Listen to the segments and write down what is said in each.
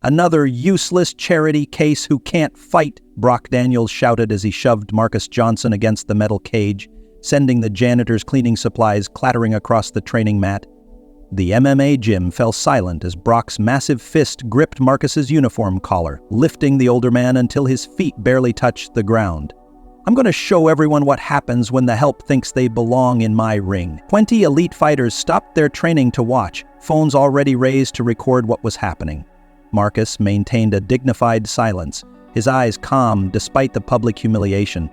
"Another useless charity case who can't fight," Brock Daniels shouted as he shoved Marcus Johnson against the metal cage, sending the janitor's cleaning supplies clattering across the training mat. The MMA gym fell silent as Brock's massive fist gripped Marcus's uniform collar, lifting the older man until his feet barely touched the ground. "I'm going to show everyone what happens when the help thinks they belong in my ring." 20 elite fighters stopped their training to watch, phones already raised to record what was happening. Marcus maintained a dignified silence, his eyes calm despite the public humiliation.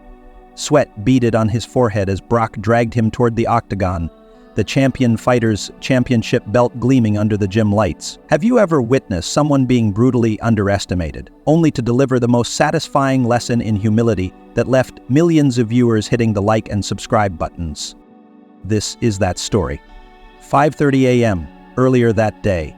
Sweat beaded on his forehead as Brock dragged him toward the octagon, the champion fighter's championship belt gleaming under the gym lights. Have you ever witnessed someone being brutally underestimated, only to deliver the most satisfying lesson in humility that left millions of viewers hitting the like and subscribe buttons? This is that story. 5:30 a.m., earlier that day.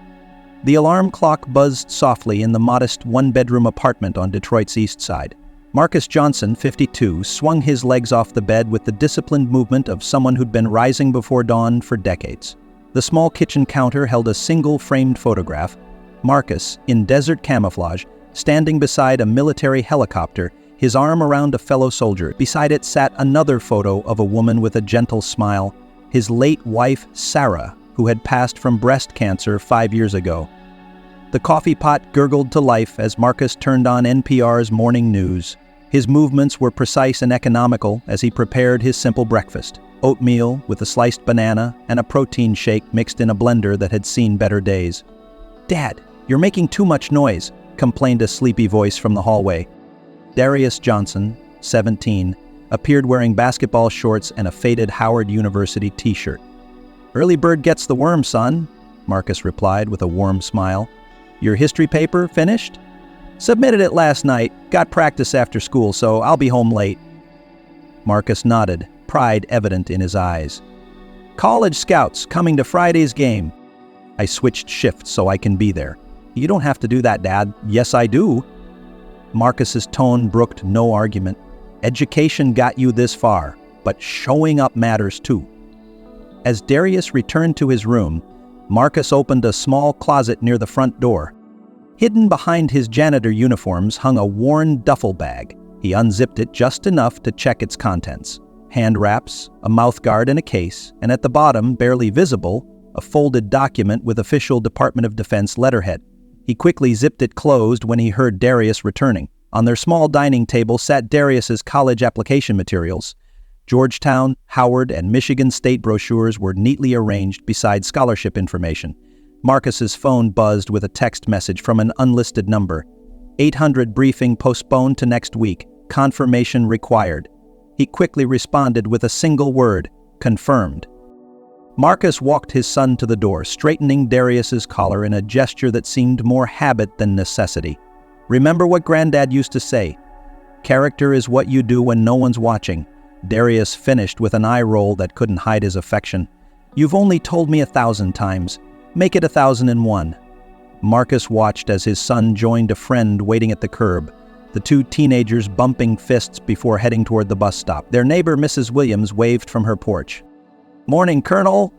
The alarm clock buzzed softly in the modest one-bedroom apartment on Detroit's east side. Marcus Johnson, 52, swung his legs off the bed with the disciplined movement of someone who'd been rising before dawn for decades. The small kitchen counter held a single framed photograph. Marcus, in desert camouflage, standing beside a military helicopter, his arm around a fellow soldier. Beside it sat another photo of a woman with a gentle smile, his late wife, Sarah, who had passed from breast cancer 5 years ago. The coffee pot gurgled to life as Marcus turned on NPR's morning news. His movements were precise and economical as he prepared his simple breakfast: oatmeal with a sliced banana and a protein shake mixed in a blender that had seen better days. "Dad, you're making too much noise," complained a sleepy voice from the hallway. Darius Johnson, 17, appeared wearing basketball shorts and a faded Howard University t-shirt. "Early bird gets the worm, son," Marcus replied with a warm smile. "Your history paper finished?" "Submitted it last night. Got practice after school, so I'll be home late." Marcus nodded, pride evident in his eyes. "College scouts coming to Friday's game." "I switched shifts so I can be there." "You don't have to do that, Dad." "Yes, I do." Marcus's tone brooked no argument. "Education got you this far, but showing up matters too." As Darius returned to his room, Marcus opened a small closet near the front door. Hidden behind his janitor uniforms hung a worn duffel bag. He unzipped it just enough to check its contents. Hand wraps, a mouthguard and a case, and at the bottom, barely visible, a folded document with official Department of Defense letterhead. He quickly zipped it closed when he heard Darius returning. On their small dining table sat Darius's college application materials. Georgetown, Howard, and Michigan State brochures were neatly arranged beside scholarship information. Marcus's phone buzzed with a text message from an unlisted number. 800 briefing postponed to next week. Confirmation required. He quickly responded with a single word: confirmed. Marcus walked his son to the door, straightening Darius's collar in a gesture that seemed more habit than necessity. "Remember what Granddad used to say. Character is what you do when no one's watching." Darius finished with an eye roll that couldn't hide his affection. "You've only told me 1,000 times. Make it 1,001. Marcus watched as his son joined a friend waiting at the curb, the two teenagers bumping fists before heading toward the bus stop. Their neighbor, Mrs. Williams, waved from her porch. "Morning, Colonel.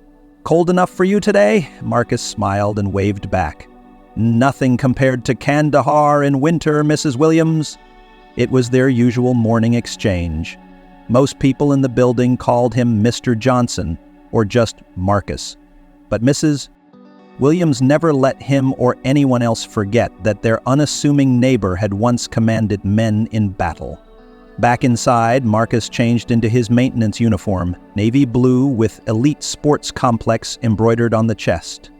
Cold enough for you today?" Marcus smiled and waved back. "Nothing compared to Kandahar in winter, Mrs. Williams." It was their usual morning exchange. Most people in the building called him Mr. Johnson, or just Marcus. But Mrs. Williams never let him or anyone else forget that their unassuming neighbor had once commanded men in battle. Back inside, Marcus changed into his maintenance uniform, navy blue with Elite Sports Complex embroidered on the chest.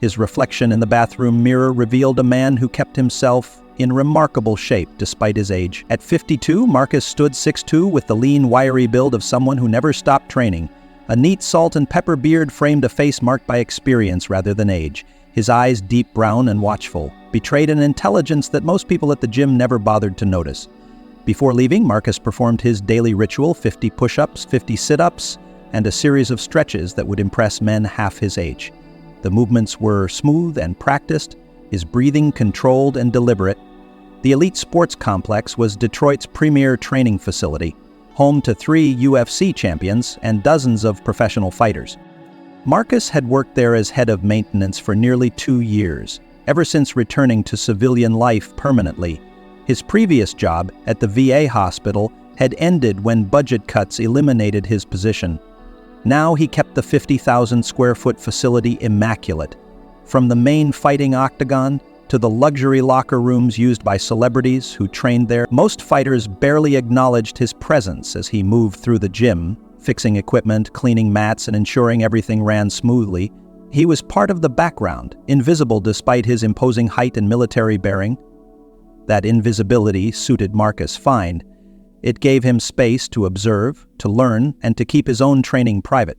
His reflection in the bathroom mirror revealed a man who kept himself in remarkable shape despite his age. At 52, Marcus stood 6'2" with the lean, wiry build of someone who never stopped training. A neat salt and pepper beard framed a face marked by experience rather than age. His eyes, deep brown and watchful, betrayed an intelligence that most people at the gym never bothered to notice. Before leaving, Marcus performed his daily ritual, 50 push-ups, 50 sit-ups, and a series of stretches that would impress men half his age. The movements were smooth and practiced, his breathing controlled and deliberate. The Elite Sports Complex was Detroit's premier training facility, home to 3 UFC champions and dozens of professional fighters. Marcus had worked there as head of maintenance for nearly 2 years. ever since returning to civilian life permanently. His previous job at the VA hospital had ended when budget cuts eliminated his position. Now he kept the 50,000-square-foot facility immaculate. From the main fighting octagon to the luxury locker rooms used by celebrities who trained there, most fighters barely acknowledged his presence as he moved through the gym, fixing equipment, cleaning mats, and ensuring everything ran smoothly. He was part of the background, invisible despite his imposing height and military bearing. That invisibility suited Marcus fine. It gave him space to observe, to learn, and to keep his own training private.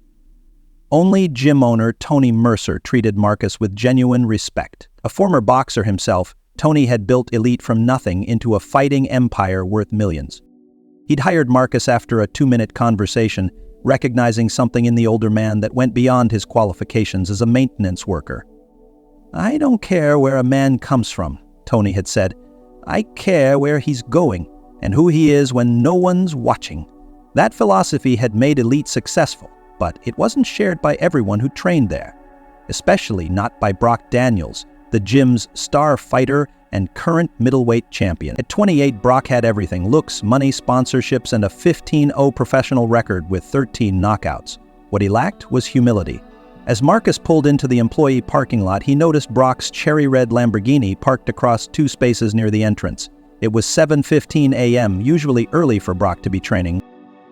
Only gym owner Tony Mercer treated Marcus with genuine respect. A former boxer himself, Tony had built Elite from nothing into a fighting empire worth millions. He'd hired Marcus after a 2-minute conversation, recognizing something in the older man that went beyond his qualifications as a maintenance worker. "I don't care where a man comes from," Tony had said. "I care where he's going and who he is when no one's watching." That philosophy had made Elite successful, but it wasn't shared by everyone who trained there, especially not by Brock Daniels, the gym's star fighter and current middleweight champion. At 28, Brock had everything: looks, money, sponsorships, and a 15-0 professional record with 13 knockouts. What he lacked was humility. As Marcus pulled into the employee parking lot, he noticed Brock's cherry-red Lamborghini parked across 2 spaces near the entrance. It was 7:15 a.m., usually early for Brock to be training.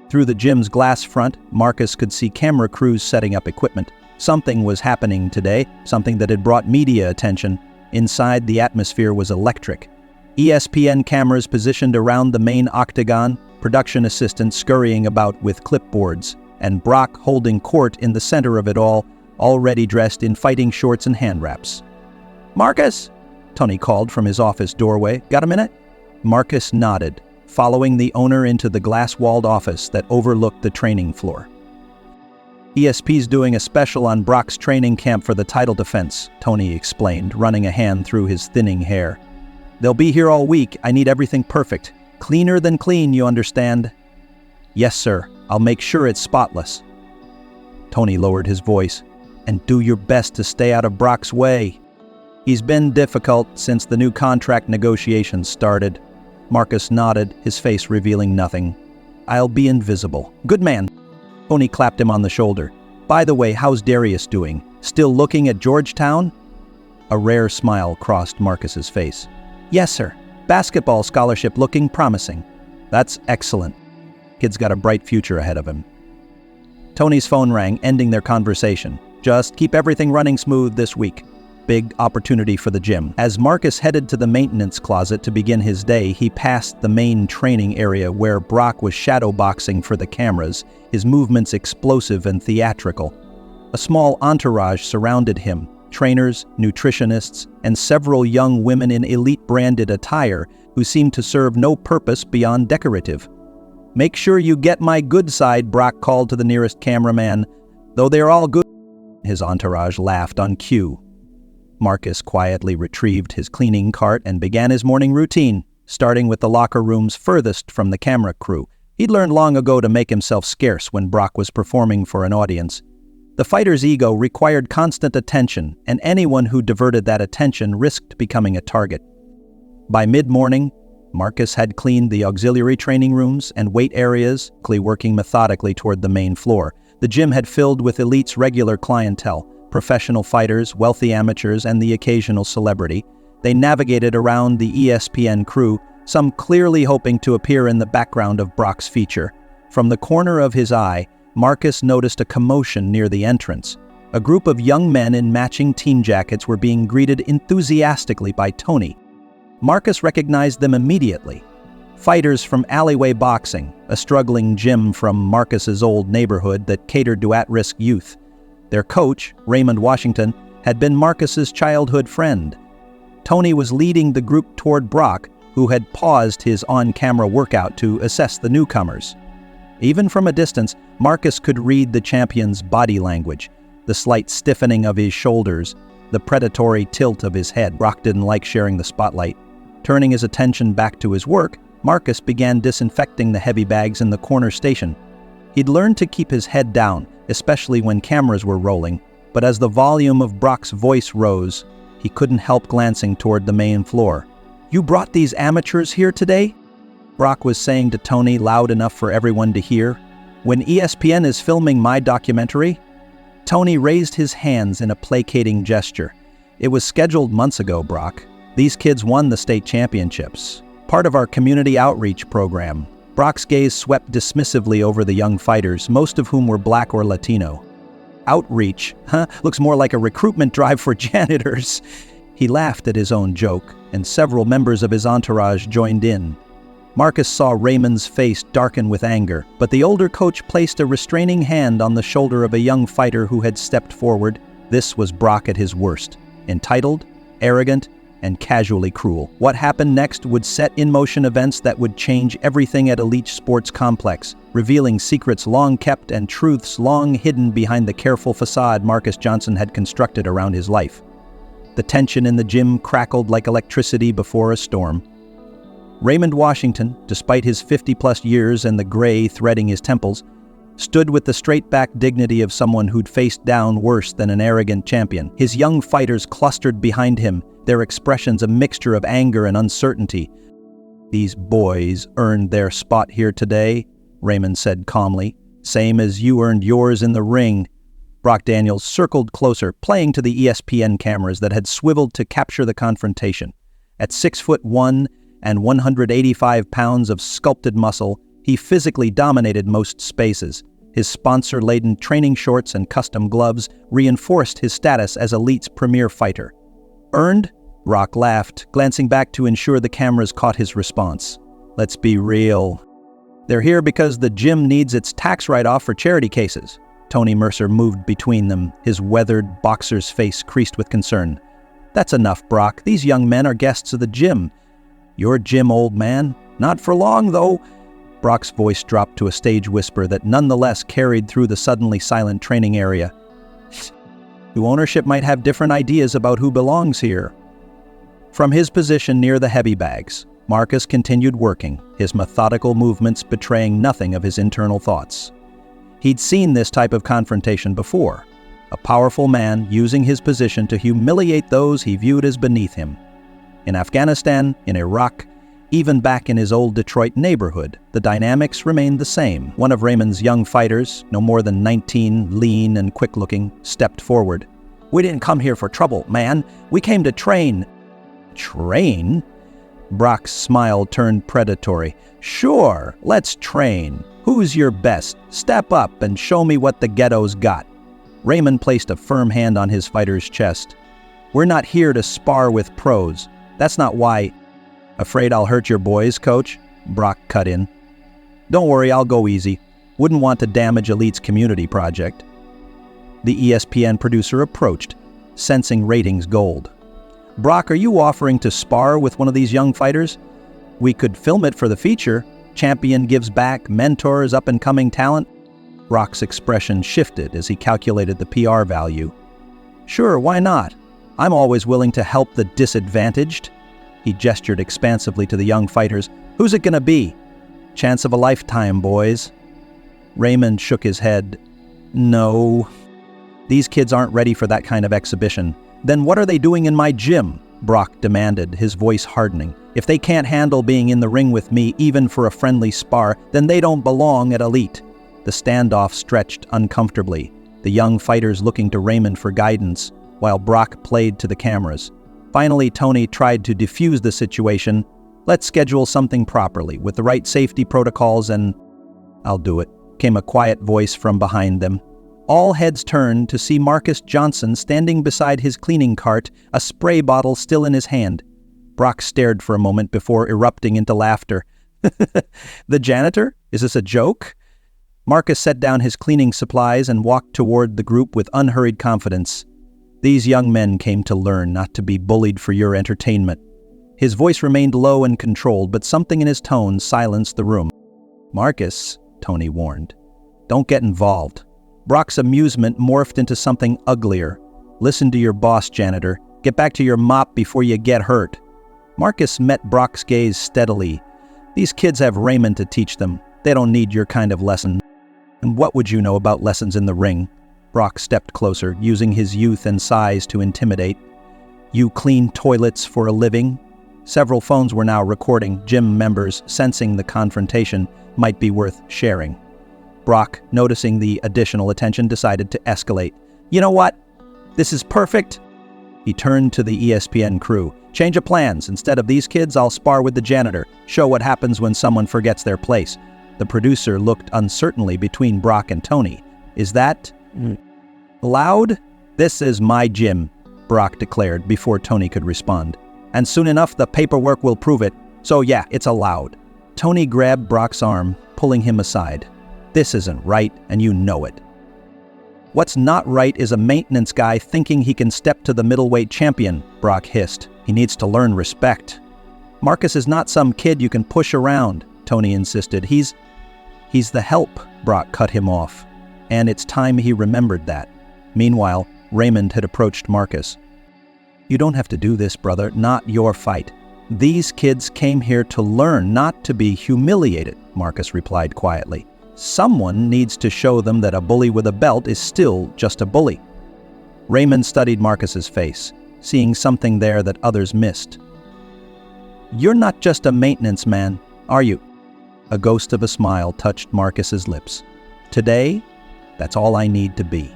Through the gym's glass front, Marcus could see camera crews setting up equipment. Something was happening today, something that had brought media attention. Inside, the atmosphere was electric. ESPN cameras positioned around the main octagon, production assistants scurrying about with clipboards, and Brock holding court in the center of it all, already dressed in fighting shorts and hand wraps. "Marcus!" Tony called from his office doorway. "Got a minute?" Marcus nodded, following the owner into the glass-walled office that overlooked the training floor. "ESP's doing a special on Brock's training camp for the title defense," Tony explained, running a hand through his thinning hair. "They'll be here all week. I need everything perfect. Cleaner than clean, you understand?" "Yes, sir. I'll make sure it's spotless." Tony lowered his voice. "And do your best to stay out of Brock's way. He's been difficult since the new contract negotiations started." Marcus nodded, his face revealing nothing. "I'll be invisible." "Good man." Tony clapped him on the shoulder. "By the way, how's Darius doing? Still looking at Georgetown?" A rare smile crossed Marcus's face. "Yes, sir. Basketball scholarship looking promising." "That's excellent. Kid's got a bright future ahead of him." Tony's phone rang, ending their conversation. "Just keep everything running smooth this week." Big opportunity for the gym. As Marcus headed to the maintenance closet to begin his day, he passed the main training area where Brock was shadowboxing for the cameras, his movements explosive and theatrical. A small entourage surrounded him: trainers, nutritionists, and several young women in Elite-branded attire who seemed to serve no purpose beyond decorative. "Make sure you get my good side," Brock called to the nearest cameraman. "Though they're all good," his entourage laughed on cue. Marcus quietly retrieved his cleaning cart and began his morning routine, starting with the locker rooms furthest from the camera crew. He'd learned long ago to make himself scarce when Brock was performing for an audience. The fighter's ego required constant attention, and anyone who diverted that attention risked becoming a target. By mid-morning, Marcus had cleaned the auxiliary training rooms and weight areas, working methodically toward the main floor. The gym had filled with Elite's regular clientele: professional fighters, wealthy amateurs, and the occasional celebrity. They navigated around the ESPN crew, some clearly hoping to appear in the background of Brock's feature. From the corner of his eye, Marcus noticed a commotion near the entrance. A group of young men in matching team jackets were being greeted enthusiastically by Tony. Marcus recognized them immediately. Fighters from Alleyway Boxing, a struggling gym from Marcus's old neighborhood that catered to at-risk youth. Their coach, Raymond Washington, had been Marcus's childhood friend. Tony was leading the group toward Brock, who had paused his on-camera workout to assess the newcomers. Even from a distance, Marcus could read the champion's body language, the slight stiffening of his shoulders, the predatory tilt of his head. Brock didn't like sharing the spotlight. Turning his attention back to his work, Marcus began disinfecting the heavy bags in the corner station. He'd learned to keep his head down, especially when cameras were rolling, but as the volume of Brock's voice rose, He couldn't help glancing toward the main floor. "You brought these amateurs here today?" Brock was saying to Tony loud enough for everyone to hear. "When ESPN is filming my documentary?" Tony raised his hands in a placating gesture. "It was scheduled months ago, Brock. These kids won the state championships. Part of our community outreach program." Brock's gaze swept dismissively over the young fighters, most of whom were black or Latino. "Outreach? Huh? Looks more like a recruitment drive for janitors." He laughed at his own joke, and several members of his entourage joined in. Marcus saw Raymond's face darken with anger, but the older coach placed a restraining hand on the shoulder of a young fighter who had stepped forward. This was Brock at his worst. Entitled, arrogant, and casually cruel. What happened next would set in motion events that would change everything at Elite Sports Complex, revealing secrets long kept and truths long hidden behind the careful facade Marcus Johnson had constructed around his life. The tension in the gym crackled like electricity before a storm. Raymond Washington, despite his 50-plus years and the gray threading his temples, stood with the straight-back dignity of someone who'd faced down worse than an arrogant champion. His young fighters clustered behind him, their expressions a mixture of anger and uncertainty. "These boys earned their spot here today," Raymond said calmly, "same as you earned yours in the ring." Brock Daniels circled closer, playing to the ESPN cameras that had swiveled to capture the confrontation. At 6'1" and 185 pounds of sculpted muscle, he physically dominated most spaces. His sponsor-laden training shorts and custom gloves reinforced his status as Elite's premier fighter. "Earned?" Brock laughed, glancing back to ensure the cameras caught his response. "Let's be real. They're here because the gym needs its tax write-off for charity cases." Tony Mercer moved between them, his weathered boxer's face creased with concern. "That's enough, Brock. These young men are guests of the gym." "Your gym, old man? Not for long, though." Brock's voice dropped to a stage whisper that nonetheless carried through the suddenly silent training area. "New ownership might have different ideas about who belongs here." From his position near the heavy bags, Marcus continued working, his methodical movements betraying nothing of his internal thoughts. He'd seen this type of confrontation before, a powerful man using his position to humiliate those he viewed as beneath him. In Afghanistan, in Iraq, even back in his old Detroit neighborhood, the dynamics remained the same. One of Raymond's young fighters, no more than 19, lean and quick-looking, stepped forward. "We didn't come here for trouble, man. We came to train." "Train?" Brock's smile turned predatory. "Sure, let's train. Who's your best? Step up and show me what the ghetto's got." Raymond placed a firm hand on his fighter's chest. "We're not here to spar with pros. That's not why." "Afraid I'll hurt your boys, coach?" Brock cut in. "Don't worry, I'll go easy. Wouldn't want to damage Elite's community project." The ESPN producer approached, sensing ratings gold. "Brock, are you offering to spar with one of these young fighters? We could film it for the feature. Champion gives back, mentors up-and-coming talent." Brock's expression shifted as he calculated the PR value. "Sure, why not? I'm always willing to help the disadvantaged." He gestured expansively to the young fighters. "Who's it gonna be?" "Chance of a lifetime, boys." Raymond shook his head. "No. These kids aren't ready for that kind of exhibition." "Then what are they doing in my gym?" Brock demanded, his voice hardening. "If they can't handle being in the ring with me, even for a friendly spar, then they don't belong at Elite." The standoff stretched uncomfortably, the young fighters looking to Raymond for guidance, while Brock played to the cameras. Finally, Tony tried to defuse the situation. "Let's schedule something properly, with the right safety protocols and—" "I'll do it," came a quiet voice from behind them. All heads turned to see Marcus Johnson standing beside his cleaning cart, a spray bottle still in his hand. Brock stared for a moment before erupting into laughter. "The janitor? Is this a joke?" Marcus set down his cleaning supplies and walked toward the group with unhurried confidence. "These young men came to learn not to be bullied for your entertainment." His voice remained low and controlled, but something in his tone silenced the room. "Marcus," Tony warned, "don't get involved." Brock's amusement morphed into something uglier. "Listen to your boss, janitor. Get back to your mop before you get hurt." Marcus met Brock's gaze steadily. "These kids have Raymond to teach them. They don't need your kind of lesson." "And what would you know about lessons in the ring?" Brock stepped closer, using his youth and size to intimidate. You clean toilets for a living? Several phones were now recording gym members, sensing the confrontation might be worth sharing. Brock, noticing the additional attention, decided to escalate. You know what? This is perfect. He turned to the ESPN crew. Change of plans. Instead of these kids, I'll spar with the janitor. Show what happens when someone forgets their place. The producer looked uncertainly between Brock and Tony. Is that allowed? This is my gym, Brock declared before Tony could respond. And soon enough, the paperwork will prove it. So yeah, it's allowed. Tony grabbed Brock's arm, pulling him aside. This isn't right, and you know it. What's not right is a maintenance guy thinking he can step to the middleweight champion, Brock hissed. He needs to learn respect. Marcus is not some kid you can push around, Tony insisted. He's the help, Brock cut him off. And it's time he remembered that. Meanwhile, Raymond had approached Marcus. You don't have to do this, brother. Not your fight. These kids came here to learn, not to be humiliated, Marcus replied quietly. Someone needs to show them that a bully with a belt is still just a bully. Raymond studied Marcus's face, seeing something there that others missed. You're not just a maintenance man, are you? A ghost of a smile touched Marcus's lips. Today, that's all I need to be.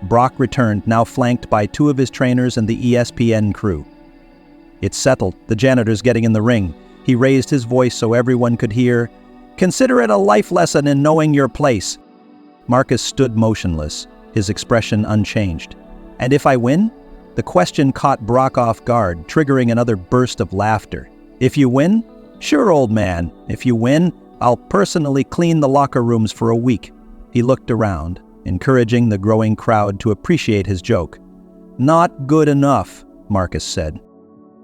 Brock returned, now flanked by two of his trainers and the ESPN crew. It's settled. The janitor's getting in the ring. He raised his voice so everyone could hear. Consider it a life lesson in knowing your place. Marcus stood motionless, his expression unchanged. And if I win? The question caught Brock off guard, triggering another burst of laughter. If you win? Sure, old man. If you win, I'll personally clean the locker rooms for a week. He looked around, encouraging the growing crowd to appreciate his joke. Not good enough, Marcus said.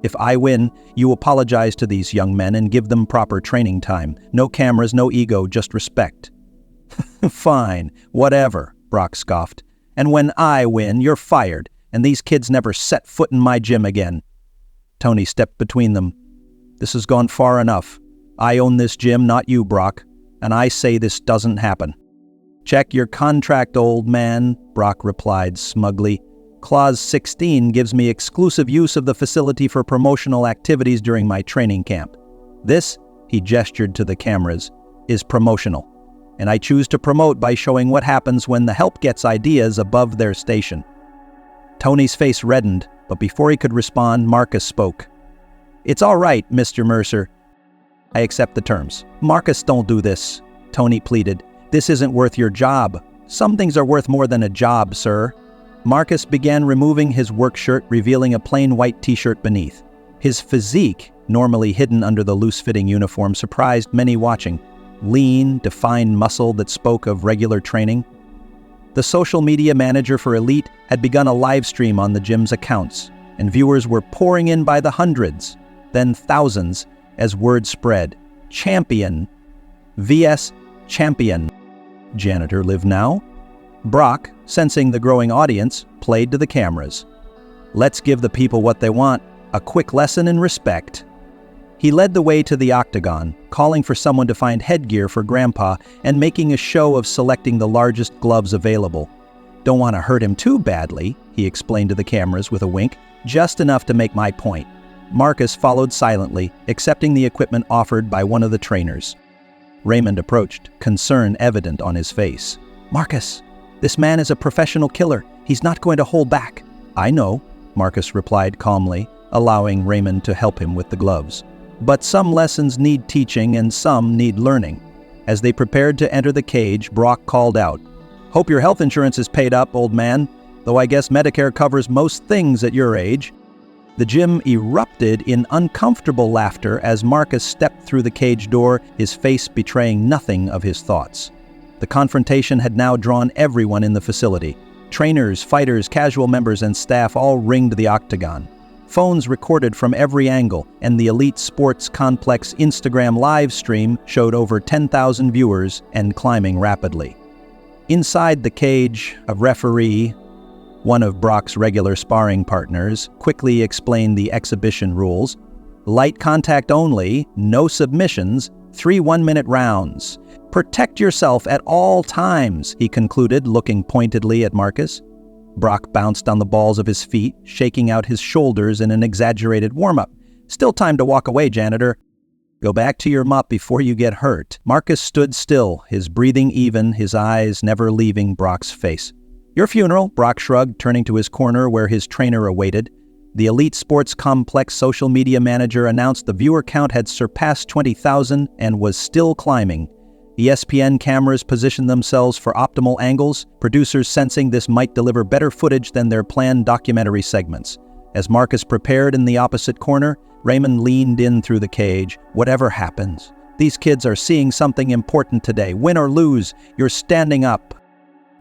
If I win, you apologize to these young men and give them proper training time. No cameras, no ego, just respect. Fine, whatever, Brock scoffed. And when I win, you're fired, and these kids never set foot in my gym again. Tony stepped between them. This has gone far enough. I own this gym, not you, Brock, and I say this doesn't happen. Check your contract, old man, Brock replied smugly. Clause 16 gives me exclusive use of the facility for promotional activities during my training camp. This, he gestured to the cameras, is promotional, and I choose to promote by showing what happens when the help gets ideas above their station. Tony's face reddened, but before he could respond, Marcus spoke. It's all right, Mr. Mercer. I accept the terms. Marcus, don't do this, Tony pleaded. This isn't worth your job. Some things are worth more than a job, sir. Marcus began removing his work shirt, revealing a plain white t-shirt beneath. His physique, normally hidden under the loose-fitting uniform, surprised many watching. Lean, defined muscle that spoke of regular training. The social media manager for Elite had begun a live stream on the gym's accounts, and viewers were pouring in by the hundreds, then thousands, as word spread. Champion vs. Champion. Janitor live now? Brock, sensing the growing audience, played to the cameras. Let's give the people what they want, a quick lesson in respect. He led the way to the octagon, calling for someone to find headgear for Grandpa and making a show of selecting the largest gloves available. Don't want to hurt him too badly, he explained to the cameras with a wink, just enough to make my point. Marcus followed silently, accepting the equipment offered by one of the trainers. Raymond approached, concern evident on his face. Marcus, this man is a professional killer. He's not going to hold back. I know, Marcus replied calmly, allowing Raymond to help him with the gloves. But some lessons need teaching and some need learning. As they prepared to enter the cage, Brock called out, Hope your health insurance is paid up, old man, though I guess Medicare covers most things at your age. The gym erupted in uncomfortable laughter as Marcus stepped through the cage door, his face betraying nothing of his thoughts. The confrontation had now drawn everyone in the facility. Trainers, fighters, casual members, and staff all ringed the octagon. Phones recorded from every angle, and the Elite Sports Complex Instagram live stream showed over 10,000 viewers and climbing rapidly. Inside the cage, a referee, one of Brock's regular sparring partners, quickly explained the exhibition rules. Light contact only, no submissions, 3 one-minute rounds. Protect yourself at all times, he concluded, looking pointedly at Marcus. Brock bounced on the balls of his feet, shaking out his shoulders in an exaggerated warm-up. "Still time to walk away, Janitor." "Go back to your mop before you get hurt." Marcus stood still, his breathing even, his eyes never leaving Brock's face. "Your funeral," Brock shrugged, turning to his corner where his trainer awaited. The Elite Sports Complex social media manager announced the viewer count had surpassed 20,000 and was still climbing. ESPN cameras positioned themselves for optimal angles, producers sensing this might deliver better footage than their planned documentary segments. As Marcus prepared in the opposite corner, Raymond leaned in through the cage. "Whatever happens, these kids are seeing something important today. Win or lose, you're standing up."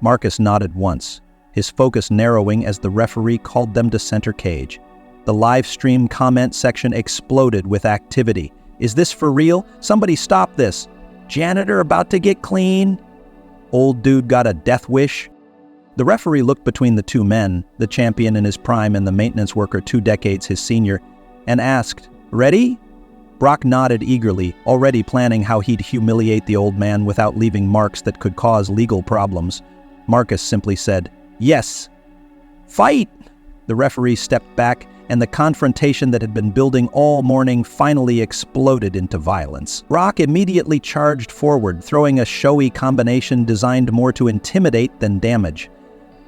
Marcus nodded once, his focus narrowing as the referee called them to center cage. The live stream comment section exploded with activity. "Is this for real? Somebody stop this. Janitor about to get clean? Old dude got a death wish?" The referee looked between the two men, the champion in his prime and the maintenance worker 2 decades his senior, and asked, "Ready?" Brock nodded eagerly, already planning how he'd humiliate the old man without leaving marks that could cause legal problems. Marcus simply said, "Yes." "Fight!" The referee stepped back, and the confrontation that had been building all morning finally exploded into violence. Brock immediately charged forward, throwing a showy combination designed more to intimidate than damage.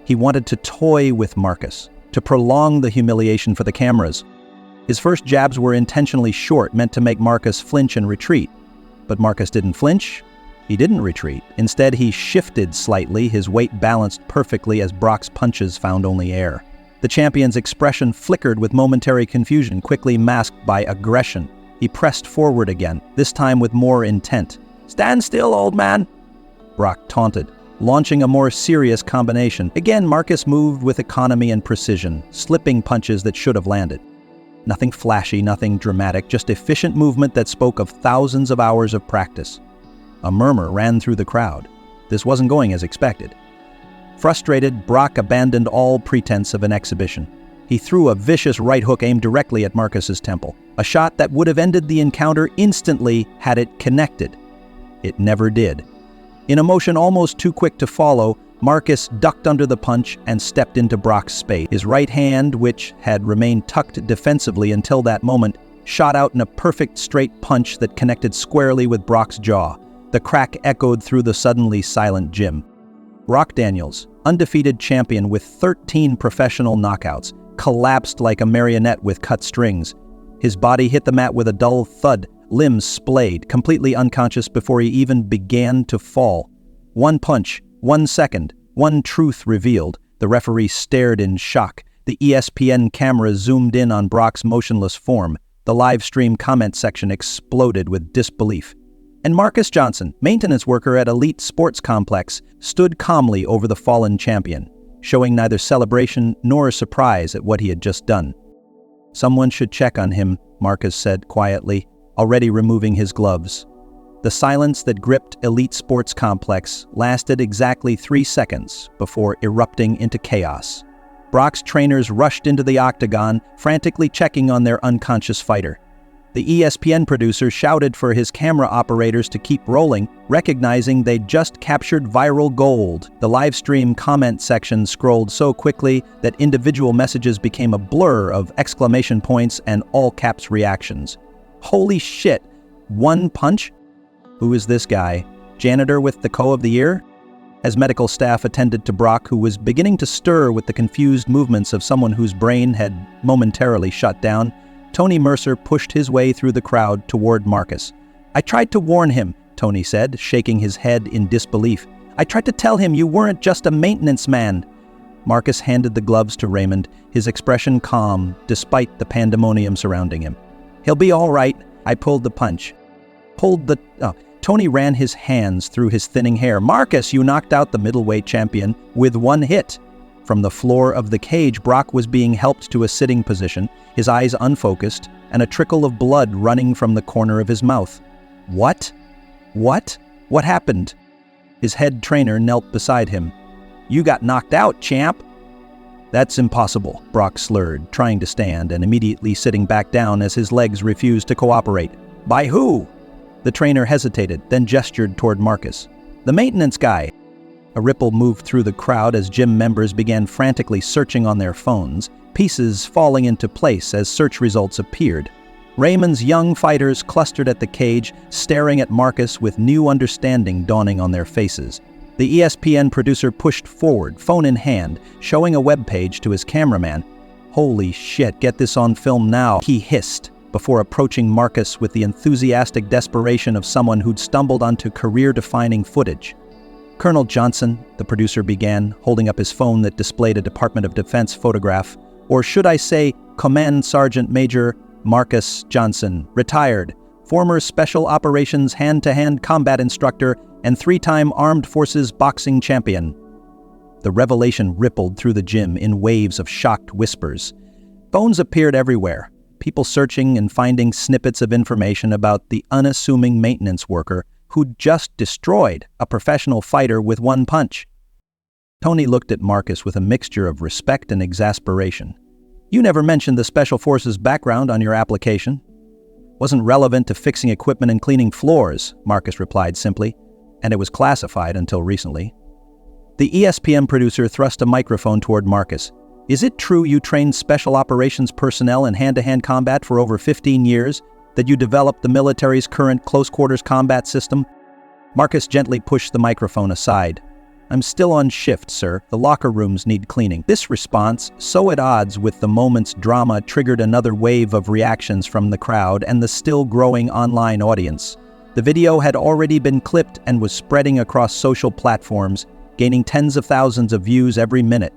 He wanted to toy with Marcus, to prolong the humiliation for the cameras. His first jabs were intentionally short, meant to make Marcus flinch and retreat. But Marcus didn't flinch. He didn't retreat. Instead, he shifted slightly, his weight balanced perfectly as Brock's punches found only air. The champion's expression flickered with momentary confusion, quickly masked by aggression. He pressed forward again, this time with more intent. "Stand still, old man!" Brock taunted, launching a more serious combination. Again, Marcus moved with economy and precision, slipping punches that should have landed. Nothing flashy, nothing dramatic, just efficient movement that spoke of thousands of hours of practice. A murmur ran through the crowd. This wasn't going as expected. Frustrated, Brock abandoned all pretense of an exhibition. He threw a vicious right hook aimed directly at Marcus's temple, a shot that would have ended the encounter instantly had it connected. It never did. In a motion almost too quick to follow, Marcus ducked under the punch and stepped into Brock's space. His right hand, which had remained tucked defensively until that moment, shot out in a perfect straight punch that connected squarely with Brock's jaw. The crack echoed through the suddenly silent gym. Brock Daniels, undefeated champion with 13 professional knockouts, collapsed like a marionette with cut strings. His body hit the mat with a dull thud, limbs splayed, completely unconscious before he even began to fall. One punch, 1 second, one truth revealed. The referee stared in shock. The ESPN camera zoomed in on Brock's motionless form. The live stream comment section exploded with disbelief. And Marcus Johnson, maintenance worker at Elite Sports Complex, stood calmly over the fallen champion, showing neither celebration nor surprise at what he had just done. "Someone should check on him," Marcus said quietly, already removing his gloves. The silence that gripped Elite Sports Complex lasted exactly 3 seconds before erupting into chaos. Brock's trainers rushed into the octagon, frantically checking on their unconscious fighter. The ESPN producer shouted for his camera operators to keep rolling, recognizing they'd just captured viral gold. The live stream comment section scrolled so quickly that individual messages became a blur of exclamation points and all-caps reactions. "Holy shit! One punch? Who is this guy? Janitor with the Co of the Year?" As medical staff attended to Brock, who was beginning to stir with the confused movements of someone whose brain had momentarily shut down, Tony Mercer pushed his way through the crowd toward Marcus. "I tried to warn him," Tony said, shaking his head in disbelief. "I tried to tell him you weren't just a maintenance man." Marcus handed the gloves to Raymond, his expression calm despite the pandemonium surrounding him. "He'll be all right. I pulled the punch." Tony ran his hands through his thinning hair. "Marcus, you knocked out the middleweight champion with one hit." From the floor of the cage, Brock was being helped to a sitting position, his eyes unfocused, and a trickle of blood running from the corner of his mouth. "What? What? What happened?" His head trainer knelt beside him. "You got knocked out, champ." "That's impossible," Brock slurred, trying to stand and immediately sitting back down as his legs refused to cooperate. "By who?" The trainer hesitated, then gestured toward Marcus. "The maintenance guy." A ripple moved through the crowd as gym members began frantically searching on their phones, pieces falling into place as search results appeared. Raymond's young fighters clustered at the cage, staring at Marcus with new understanding dawning on their faces. The ESPN producer pushed forward, phone in hand, showing a webpage to his cameraman. "Holy shit, get this on film now," he hissed, before approaching Marcus with the enthusiastic desperation of someone who'd stumbled onto career-defining footage. "Colonel Johnson," the producer began, holding up his phone that displayed a Department of Defense photograph, "or should I say Command Sergeant Major Marcus Johnson, retired, former Special Operations hand-to-hand combat instructor and three-time Armed Forces boxing champion." The revelation rippled through the gym in waves of shocked whispers. Phones appeared everywhere, people searching and finding snippets of information about the unassuming maintenance worker who'd just destroyed a professional fighter with one punch. Tony looked at Marcus with a mixture of respect and exasperation. "You never mentioned the Special Forces background on your application." "Wasn't relevant to fixing equipment and cleaning floors," Marcus replied simply, "and it was classified until recently." The ESPN producer thrust a microphone toward Marcus. "Is it true you trained Special Operations personnel in hand-to-hand combat for over 15 years? That you developed the military's current close-quarters combat system?" Marcus gently pushed the microphone aside. "I'm still on shift, sir. The locker rooms need cleaning." This response, so at odds with the moment's drama, triggered another wave of reactions from the crowd and the still-growing online audience. The video had already been clipped and was spreading across social platforms, gaining tens of thousands of views every minute.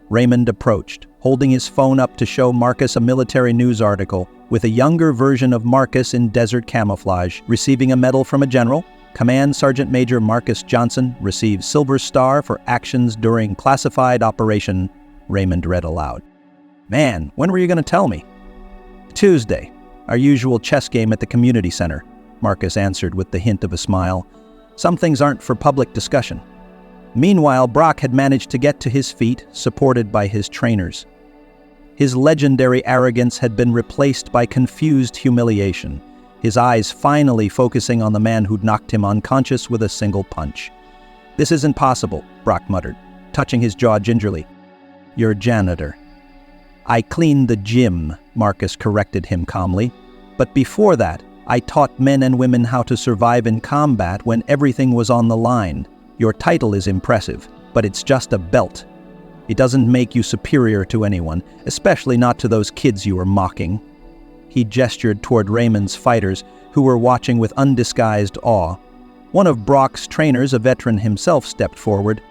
Raymond approached, holding his phone up to show Marcus a military news article with a younger version of Marcus in desert camouflage, receiving a medal from a general. Command Sergeant Major Marcus Johnson received Silver Star for actions during classified operation, Raymond read aloud. "Man, when were you going to tell me?" "Tuesday, our usual chess game at the community center," Marcus answered with the hint of a smile. "Some things aren't for public discussion." Meanwhile, Brock had managed to get to his feet, supported by his trainers. His legendary arrogance had been replaced by confused humiliation, his eyes finally focusing on the man who'd knocked him unconscious with a single punch. "This isn't possible," Brock muttered, touching his jaw gingerly. "You're a janitor." "I cleaned the gym," Marcus corrected him calmly. "But before that, I taught men and women how to survive in combat when everything was on the line. Your title is impressive, but it's just a belt. It doesn't make you superior to anyone, especially not to those kids you were mocking." He gestured toward Raymond's fighters, who were watching with undisguised awe. One of Brock's trainers, a veteran himself, stepped forward.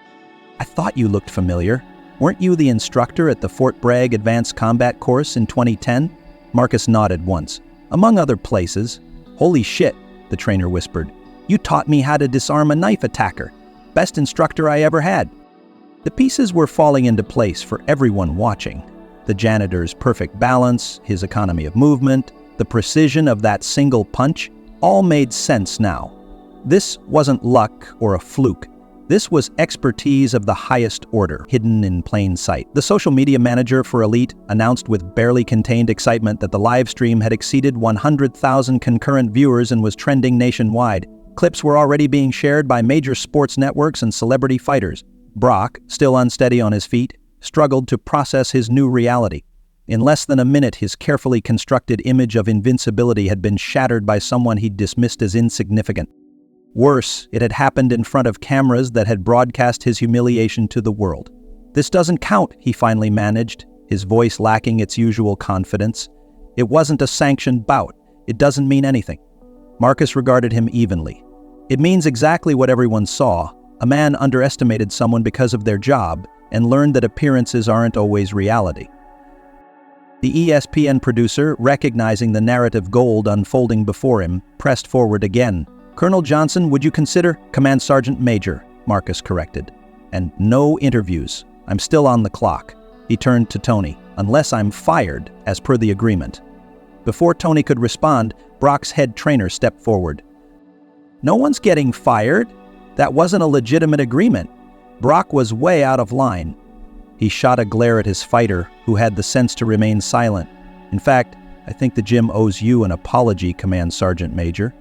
"I thought you looked familiar. Weren't you the instructor at the Fort Bragg Advanced Combat course in 2010? Marcus nodded once. "Among other places." "Holy shit," the trainer whispered. "You taught me how to disarm a knife attacker. Best instructor I ever had." The pieces were falling into place for everyone watching. The janitor's perfect balance, his economy of movement, the precision of that single punch, all made sense now. This wasn't luck or a fluke. This was expertise of the highest order, hidden in plain sight. The social media manager for Elite announced with barely contained excitement that the live stream had exceeded 100,000 concurrent viewers and was trending nationwide. Clips were already being shared by major sports networks and celebrity fighters. Brock, still unsteady on his feet, struggled to process his new reality. In less than a minute, his carefully constructed image of invincibility had been shattered by someone he'd dismissed as insignificant. Worse, it had happened in front of cameras that had broadcast his humiliation to the world. "This doesn't count," he finally managed, his voice lacking its usual confidence. "It wasn't a sanctioned bout. It doesn't mean anything." Marcus regarded him evenly. "It means exactly what everyone saw. A man underestimated someone because of their job and learned that appearances aren't always reality." The ESPN producer, recognizing the narrative gold unfolding before him, pressed forward again. "Colonel Johnson, would you consider—" "Command Sergeant Major," Marcus corrected. "And no interviews. I'm still on the clock." He turned to Tony. "Unless I'm fired, as per the agreement." Before Tony could respond, Brock's head trainer stepped forward. "No one's getting fired. That wasn't a legitimate agreement." Brock was way out of line. He shot a glare at his fighter, who had the sense to remain silent. "In fact, I think the gym owes you an apology, Command Sergeant Major."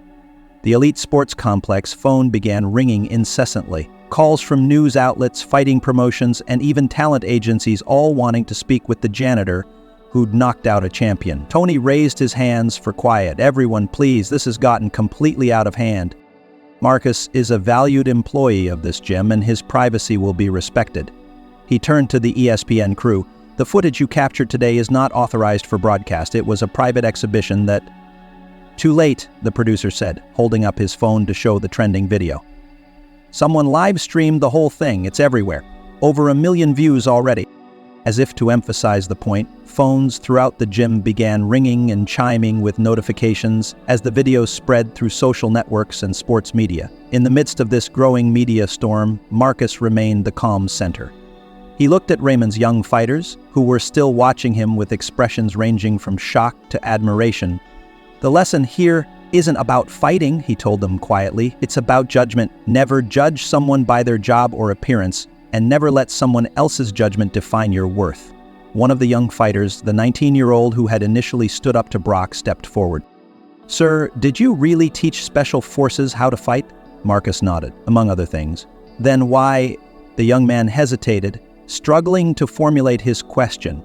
The Elite Sports Complex phone began ringing incessantly. Calls from news outlets, fighting promotions, and even talent agencies all wanting to speak with the janitor who'd knocked out a champion. Tony raised his hands for quiet. Everyone, please, this has gotten completely out of hand. Marcus is a valued employee of this gym and his privacy will be respected. He turned to the ESPN crew. The footage you captured today is not authorized for broadcast. It was a private exhibition that... Too late, the producer said, holding up his phone to show the trending video. Someone live-streamed the whole thing. It's everywhere. Over 1 million views already. As if to emphasize the point, phones throughout the gym began ringing and chiming with notifications as the video spread through social networks and sports media. In the midst of this growing media storm, Marcus remained the calm center. He looked at Raymond's young fighters, who were still watching him with expressions ranging from shock to admiration. The lesson here isn't about fighting, he told them quietly. It's about judgment. Never judge someone by their job or appearance, and never let someone else's judgment define your worth. One of the young fighters, the 19-year-old who had initially stood up to Brock, stepped forward. Sir, did you really teach special forces how to fight? Marcus nodded, among other things. Then why? The young man hesitated, struggling to formulate his question.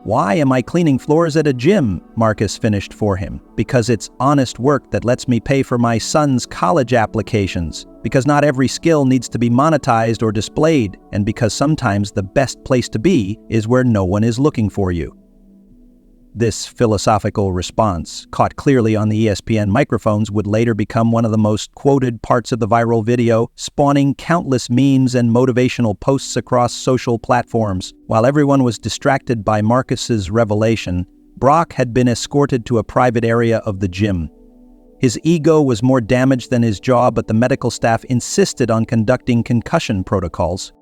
Why am I cleaning floors at a gym? Marcus finished for him. Because it's honest work that lets me pay for my son's college applications. Because not every skill needs to be monetized or displayed. And because sometimes the best place to be is where no one is looking for you. This philosophical response, caught clearly on the ESPN microphones, would later become one of the most quoted parts of the viral video, spawning countless memes and motivational posts across social platforms. While everyone was distracted by Marcus's revelation, Brock had been escorted to a private area of the gym. His ego was more damaged than his jaw, but the medical staff insisted on conducting concussion protocols.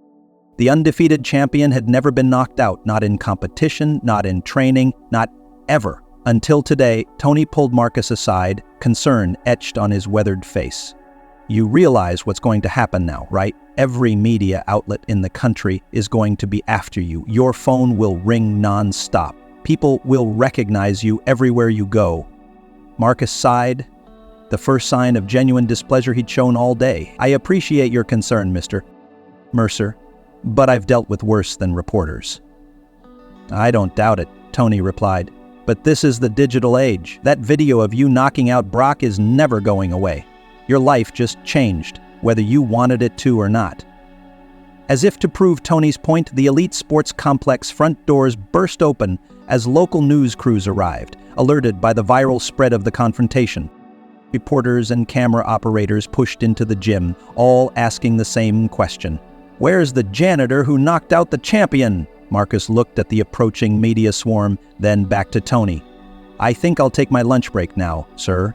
The undefeated champion had never been knocked out, not in competition, not in training, not ever. Until today, Tony pulled Marcus aside, concern etched on his weathered face. You realize what's going to happen now, right? Every media outlet in the country is going to be after you. Your phone will ring non-stop. People will recognize you everywhere you go. Marcus sighed, the first sign of genuine displeasure he'd shown all day. I appreciate your concern, Mr. Mercer, but I've dealt with worse than reporters. I don't doubt it, Tony replied. But this is the digital age. That video of you knocking out Brock is never going away. Your life just changed, whether you wanted it to or not. As if to prove Tony's point, the elite sports complex front doors burst open as local news crews arrived, alerted by the viral spread of the confrontation. Reporters and camera operators pushed into the gym, all asking the same question. Where's the janitor who knocked out the champion? Marcus looked at the approaching media swarm, then back to Tony. I think I'll take my lunch break now, sir.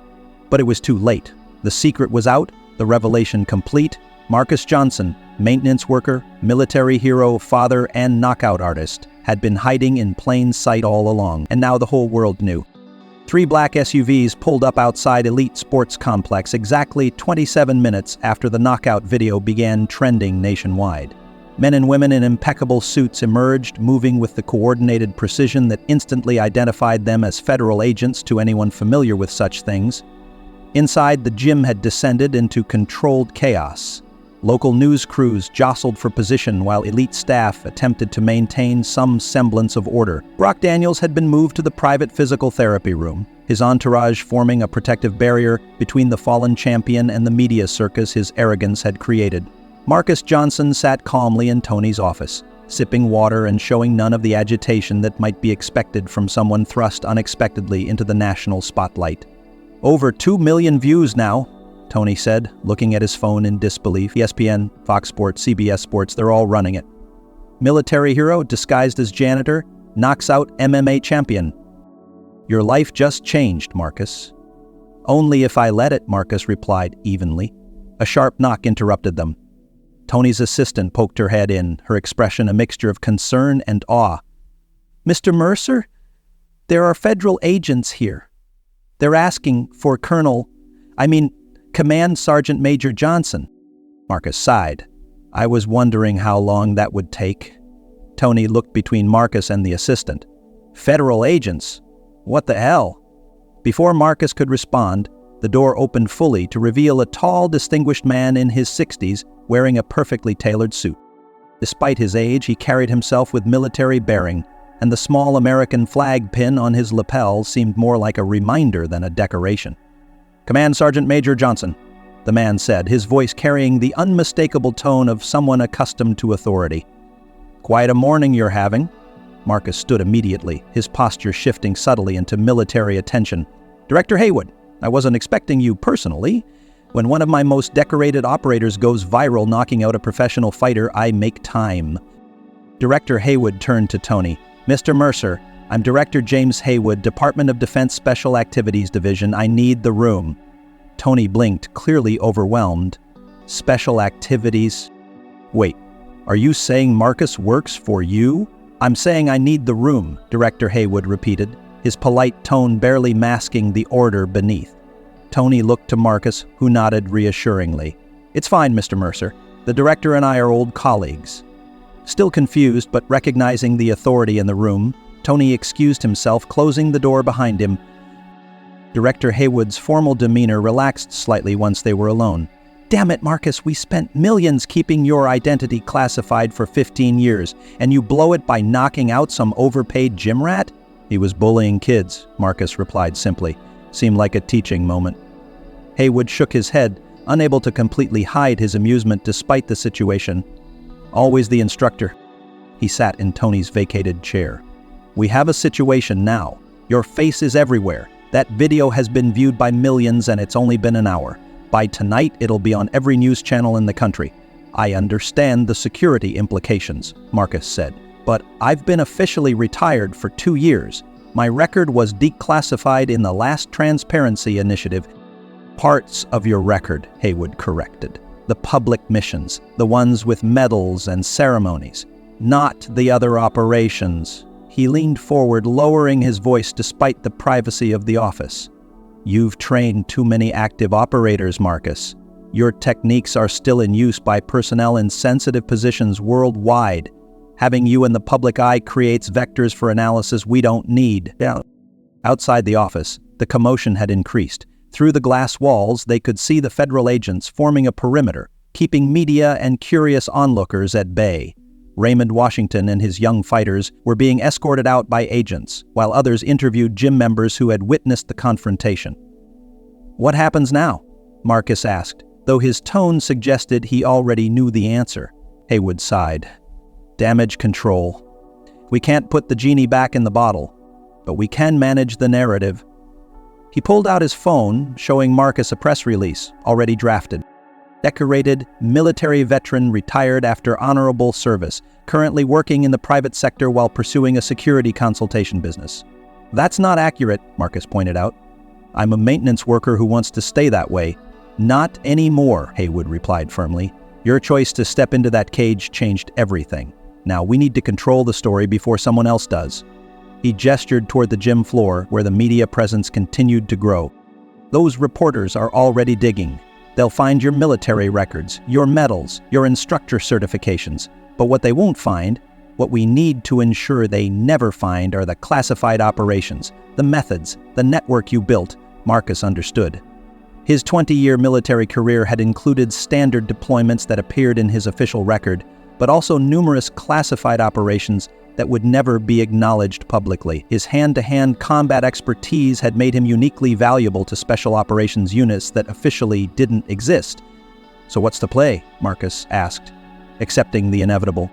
But it was too late. The secret was out, the revelation complete. Marcus Johnson, maintenance worker, military hero, father, and knockout artist, had been hiding in plain sight all along, and now the whole world knew. 3 black SUVs pulled up outside Elite Sports Complex exactly 27 minutes after the knockout video began trending nationwide. Men and women in impeccable suits emerged, moving with the coordinated precision that instantly identified them as federal agents to anyone familiar with such things. Inside, the gym had descended into controlled chaos. Local news crews jostled for position while elite staff attempted to maintain some semblance of order. Brock Daniels had been moved to the private physical therapy room, his entourage forming a protective barrier between the fallen champion and the media circus his arrogance had created. Marcus Johnson sat calmly in Tony's office, sipping water and showing none of the agitation that might be expected from someone thrust unexpectedly into the national spotlight. Over 2 million views now, Tony said, looking at his phone in disbelief. ESPN, Fox Sports, CBS Sports, they're all running it. Military hero disguised as janitor knocks out MMA champion. Your life just changed, Marcus. Only if I let it, Marcus replied evenly. A sharp knock interrupted them. Tony's assistant poked her head in, her expression a mixture of concern and awe. Mr. Mercer, there are federal agents here. They're asking for Command Sergeant Major Johnson. Marcus sighed. I was wondering how long that would take. Tony looked between Marcus and the assistant. Federal agents? What the hell? Before Marcus could respond, The door opened fully to reveal a tall, distinguished man in his 60s wearing a perfectly tailored suit. Despite his age, he carried himself with military bearing, and the small American flag pin on his lapel seemed more like a reminder than a decoration. "Command Sergeant Major Johnson," the man said, his voice carrying the unmistakable tone of someone accustomed to authority. "Quite a morning you're having." Marcus stood immediately, his posture shifting subtly into military attention. "Director Haywood, I wasn't expecting you personally. When one of my most decorated operators goes viral knocking out a professional fighter, I make time." Director Haywood turned to Tony. "Mr. Mercer, I'm Director James Haywood, Department of Defense Special Activities Division. I need the room." Tony blinked, clearly overwhelmed. "Special Activities? Wait, are you saying Marcus works for you?" "I'm saying I need the room," Director Haywood repeated, his polite tone barely masking the order beneath. Tony looked to Marcus, who nodded reassuringly. "It's fine, Mr. Mercer. The director and I are old colleagues." Still confused, but recognizing the authority in the room, Tony excused himself, closing the door behind him. Director Haywood's formal demeanor relaxed slightly once they were alone. "Damn it, Marcus, we spent millions keeping your identity classified for 15 years, and you blow it by knocking out some overpaid gym rat?" "He was bullying kids," Marcus replied simply. Seemed like a teaching moment. Haywood shook his head, unable to completely hide his amusement despite the situation. "Always the instructor." He sat in Tony's vacated chair. "We have a situation now. Your face is everywhere. That video has been viewed by millions and it's only been an hour. By tonight, it'll be on every news channel in the country. I understand the security implications," Marcus said, "but I've been officially retired for 2 years. My record was declassified in the last transparency initiative." "Parts of your record," Haywood corrected. "The public missions, the ones with medals and ceremonies, not the other operations." He leaned forward, lowering his voice despite the privacy of the office. "You've trained too many active operators, Marcus. Your techniques are still in use by personnel in sensitive positions worldwide. Having you in the public eye creates vectors for analysis we don't need." Outside the office, the commotion had increased. Through the glass walls, they could see the federal agents forming a perimeter, keeping media and curious onlookers at bay. Raymond Washington and his young fighters were being escorted out by agents, while others interviewed gym members who had witnessed the confrontation. "What happens now?" Marcus asked, though his tone suggested he already knew the answer. Haywood sighed. "Damage control. We can't put the genie back in the bottle, but we can manage the narrative." He pulled out his phone, showing Marcus a press release, already drafted. "Decorated military veteran retired after honorable service, currently working in the private sector while pursuing a security consultation business." "That's not accurate," Marcus pointed out. "I'm a maintenance worker who wants to stay that way." "Not anymore," Haywood replied firmly. "Your choice to step into that cage changed everything. Now we need to control the story before someone else does." He gestured toward the gym floor, where the media presence continued to grow. "Those reporters are already digging. They'll find your military records, your medals, your instructor certifications. But what they won't find, what we need to ensure they never find, are the classified operations, the methods, the network you built." Marcus understood. His 20-year military career had included standard deployments that appeared in his official record, but also numerous classified operations that would never be acknowledged publicly. His hand-to-hand combat expertise had made him uniquely valuable to special operations units that officially didn't exist. "So what's the play?" Marcus asked, accepting the inevitable.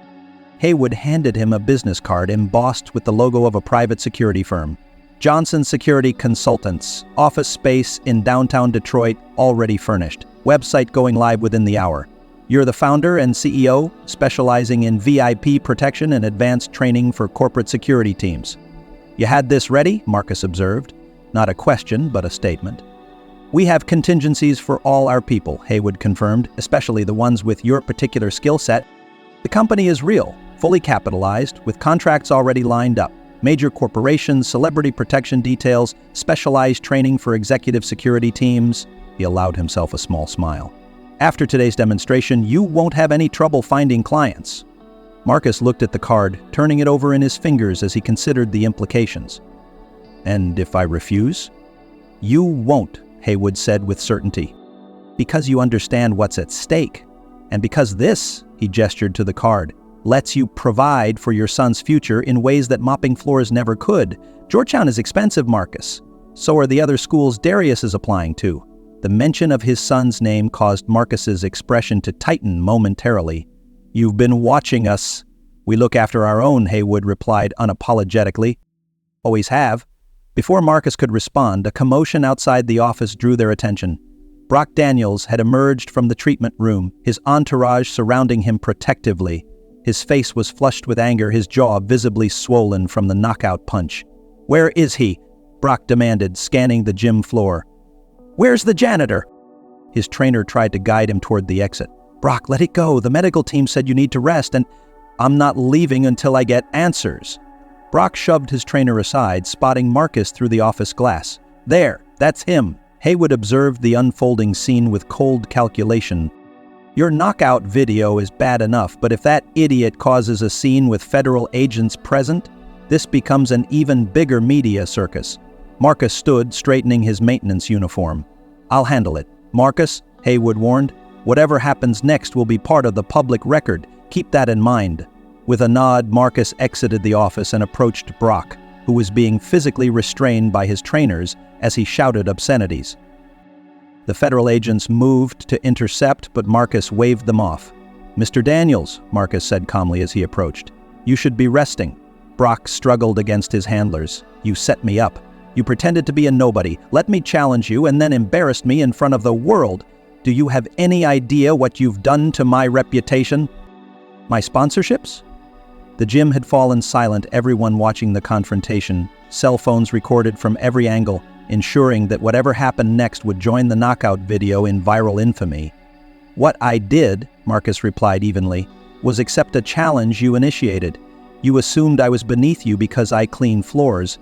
Haywood handed him a business card embossed with the logo of a private security firm. "Johnson Security Consultants, office space in downtown Detroit, already furnished. Website going live within the hour. You're the founder and CEO, specializing in VIP protection and advanced training for corporate security teams." "You had this ready?" Marcus observed. Not a question, but a statement. "We have contingencies for all our people," Haywood confirmed, "especially the ones with your particular skill set. The company is real, fully capitalized, with contracts already lined up. Major corporations, celebrity protection details, specialized training for executive security teams." He allowed himself a small smile. "After today's demonstration, you won't have any trouble finding clients." Marcus looked at the card, turning it over in his fingers as he considered the implications. "And if I refuse?" "You won't," Haywood said with certainty. Because you understand what's at stake. And because this, he gestured to the card, lets you provide for your son's future in ways that mopping floors never could. Georgetown is expensive, Marcus. So are the other schools Darius is applying to. The mention of his son's name caused Marcus's expression to tighten momentarily. You've been watching us. We look after our own, Haywood replied unapologetically. Always have. Before Marcus could respond, a commotion outside the office drew their attention. Brock Daniels had emerged from the treatment room, his entourage surrounding him protectively. His face was flushed with anger, his jaw visibly swollen from the knockout punch. "Where is he?" Brock demanded, scanning the gym floor. "Where's the janitor?" His trainer tried to guide him toward the exit. "Brock, let it go. The medical team said you need to rest, and I'm not leaving until I get answers." Brock shoved his trainer aside, spotting Marcus through the office glass. "There, that's him." Haywood observed the unfolding scene with cold calculation. "Your knockout video is bad enough, but if that idiot causes a scene with federal agents present, this becomes an even bigger media circus." Marcus stood, straightening his maintenance uniform. "I'll handle it." "Marcus," Haywood warned, "whatever happens next will be part of the public record. Keep that in mind." With a nod, Marcus exited the office and approached Brock, who was being physically restrained by his trainers as he shouted obscenities. The federal agents moved to intercept, but Marcus waved them off. "Mr. Daniels," Marcus said calmly as he approached, "you should be resting." Brock struggled against his handlers. "You set me up. You pretended to be a nobody, let me challenge you, and then embarrassed me in front of the world. Do you have any idea what you've done to my reputation?" "My sponsorships?" The gym had fallen silent, everyone watching the confrontation. Cell phones recorded from every angle, ensuring that whatever happened next would join the knockout video in viral infamy. "What I did," Marcus replied evenly, "was accept a challenge you initiated. You assumed I was beneath you because I clean floors.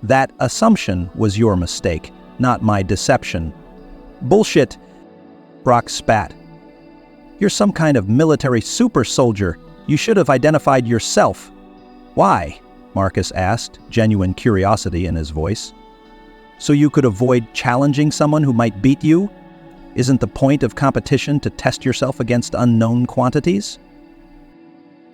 That assumption was your mistake, not my deception." "Bullshit," Brock spat. "You're some kind of military super soldier. You should have identified yourself." "Why?" Marcus asked, genuine curiosity in his voice. "So you could avoid challenging someone who might beat you? Isn't the point of competition to test yourself against unknown quantities?"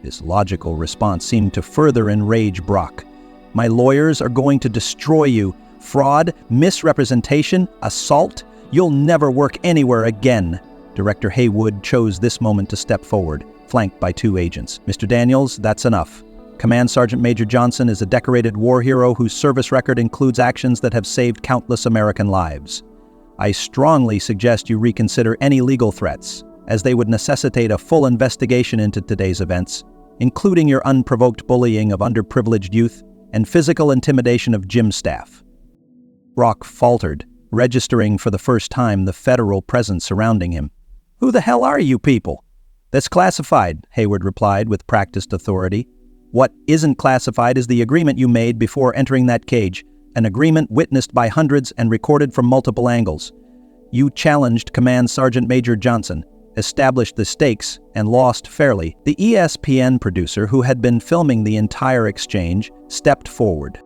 His logical response seemed to further enrage Brock. "My lawyers are going to destroy you. Fraud, misrepresentation, assault. You'll never work anywhere again." Director Haywood chose this moment to step forward, flanked by two agents. "Mr. Daniels, that's enough. Command Sergeant Major Johnson is a decorated war hero whose service record includes actions that have saved countless American lives. I strongly suggest you reconsider any legal threats, as they would necessitate a full investigation into today's events, including your unprovoked bullying of underprivileged youth and physical intimidation of gym staff." Brock faltered, registering for the first time the federal presence surrounding him. "Who the hell are you people?" "That's classified," Haywood replied with practiced authority. "What isn't classified is the agreement you made before entering that cage, an agreement witnessed by hundreds and recorded from multiple angles. You challenged Command Sergeant Major Johnson, established the stakes, and lost fairly." The ESPN producer, who had been filming the entire exchange, stepped forward.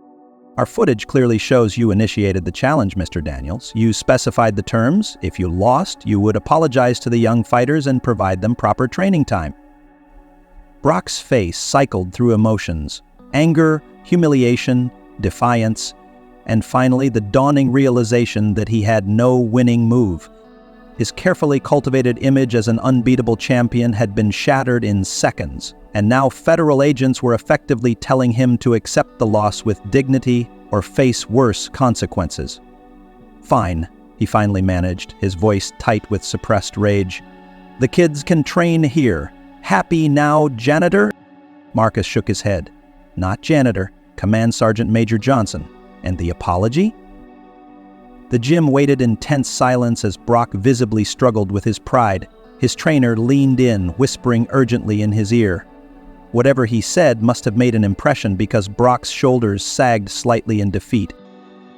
"Our footage clearly shows you initiated the challenge, Mr. Daniels. You specified the terms. If you lost, you would apologize to the young fighters and provide them proper training time." Brock's face cycled through emotions: anger, humiliation, defiance, and finally the dawning realization that he had no winning move. His carefully cultivated image as an unbeatable champion had been shattered in seconds, and now federal agents were effectively telling him to accept the loss with dignity or face worse consequences. "Fine," he finally managed, his voice tight with suppressed rage. "The kids can train here. Happy now, Janitor?" Marcus shook his head. "Not Janitor, Command Sergeant Major Johnson. And the apology?" The gym waited in tense silence as Brock visibly struggled with his pride. His trainer leaned in, whispering urgently in his ear. Whatever he said must have made an impression because Brock's shoulders sagged slightly in defeat.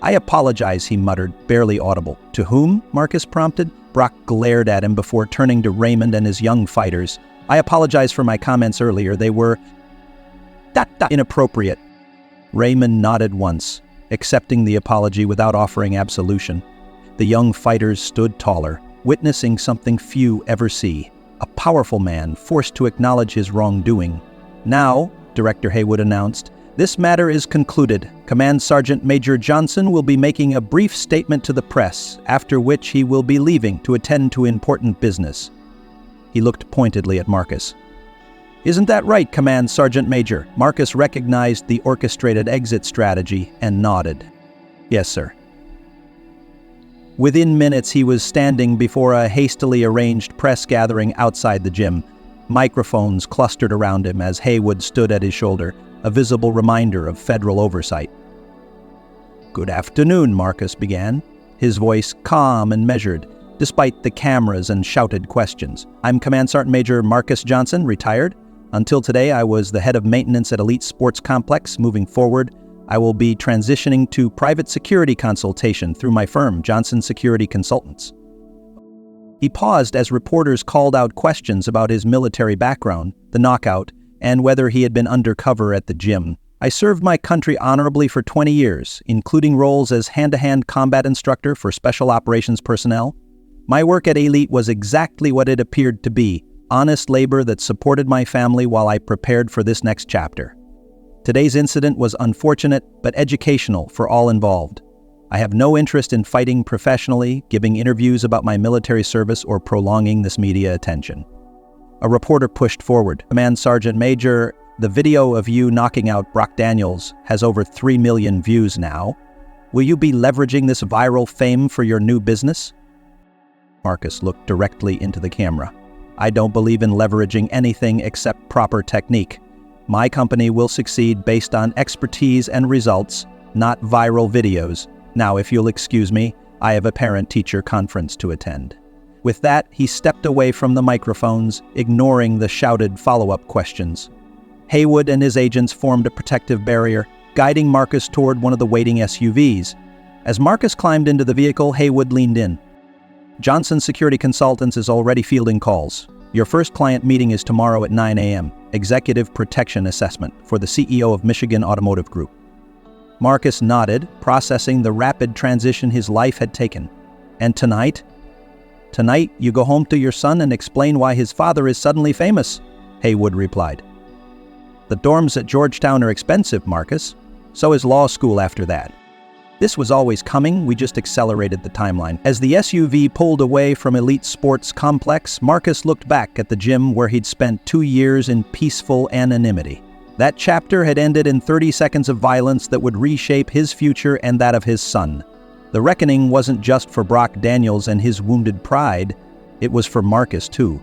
"I apologize," he muttered, barely audible. "To whom?" Marcus prompted. Brock glared at him before turning to Raymond and his young fighters. "I apologize for my comments earlier. They were inappropriate." Raymond nodded once, accepting the apology without offering absolution. The young fighters stood taller, witnessing something few ever see. A powerful man forced to acknowledge his wrongdoing. "Now," Director Haywood announced, "this matter is concluded. Command Sergeant Major Johnson will be making a brief statement to the press, after which he will be leaving to attend to important business." He looked pointedly at Marcus. "Isn't that right, Command Sergeant Major?" Marcus recognized the orchestrated exit strategy and nodded. "Yes, sir." Within minutes, he was standing before a hastily arranged press gathering outside the gym. Microphones clustered around him as Haywood stood at his shoulder, a visible reminder of federal oversight. "Good afternoon," Marcus began, his voice calm and measured, despite the cameras and shouted questions. "I'm Command Sergeant Major Marcus Johnson, retired. Until today, I was the head of maintenance at Elite Sports Complex. Moving forward, I will be transitioning to private security consultation through my firm, Johnson Security Consultants." He paused as reporters called out questions about his military background, the knockout, and whether he had been undercover at the gym. "I served my country honorably for 20 years, including roles as hand-to-hand combat instructor for special operations personnel. My work at Elite was exactly what it appeared to be, honest labor that supported my family while I prepared for this next chapter. Today's incident was unfortunate but educational for all involved. I have no interest in fighting professionally, giving interviews about my military service, or prolonging this media attention." A reporter pushed forward. "Command Sergeant Major, the video of you knocking out Brock Daniels has over 3 million views now. Will you be leveraging this viral fame for your new business?" Marcus looked directly into the camera. "I don't believe in leveraging anything except proper technique. My company will succeed based on expertise and results, not viral videos. Now, if you'll excuse me, I have a parent-teacher conference to attend." With that, he stepped away from the microphones, ignoring the shouted follow-up questions. Haywood and his agents formed a protective barrier, guiding Marcus toward one of the waiting SUVs. As Marcus climbed into the vehicle, Haywood leaned in. "Johnson Security Consultants is already fielding calls. Your first client meeting is tomorrow at 9 a.m., Executive Protection Assessment for the CEO of Michigan Automotive Group." Marcus nodded, processing the rapid transition his life had taken. "And tonight?" "Tonight, you go home to your son and explain why his father is suddenly famous," Haywood replied. "The dorms at Georgetown are expensive, Marcus. So is law school after that. This was always coming, we just accelerated the timeline." As the SUV pulled away from Elite Sports Complex, Marcus looked back at the gym where he'd spent 2 years in peaceful anonymity. That chapter had ended in 30 seconds of violence that would reshape his future and that of his son. The reckoning wasn't just for Brock Daniels and his wounded pride, it was for Marcus too.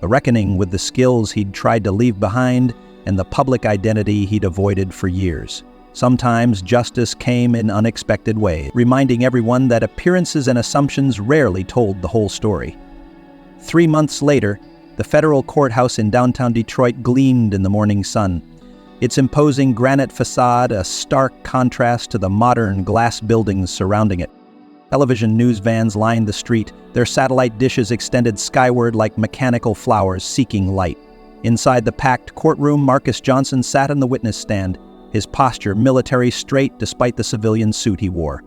A reckoning with the skills he'd tried to leave behind and the public identity he'd avoided for years. Sometimes justice came in unexpected ways, reminding everyone that appearances and assumptions rarely told the whole story. 3 months later, the federal courthouse in downtown Detroit gleamed in the morning sun. Its imposing granite facade a stark contrast to the modern glass buildings surrounding it. Television news vans lined the street, their satellite dishes extended skyward like mechanical flowers seeking light. Inside the packed courtroom, Marcus Johnson sat on the witness stand, his posture military straight despite the civilian suit he wore.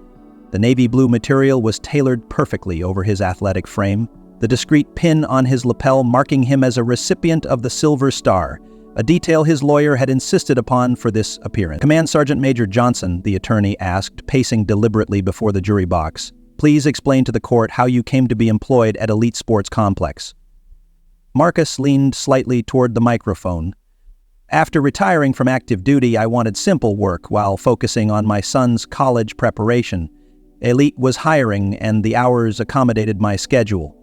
The navy blue material was tailored perfectly over his athletic frame, the discreet pin on his lapel marking him as a recipient of the Silver Star, a detail his lawyer had insisted upon for this appearance. "Command Sergeant Major Johnson," the attorney asked, pacing deliberately before the jury box, "please explain to the court how you came to be employed at Elite Sports Complex." Marcus leaned slightly toward the microphone. "After retiring from active duty, I wanted simple work while focusing on my son's college preparation. Elite was hiring, and the hours accommodated my schedule."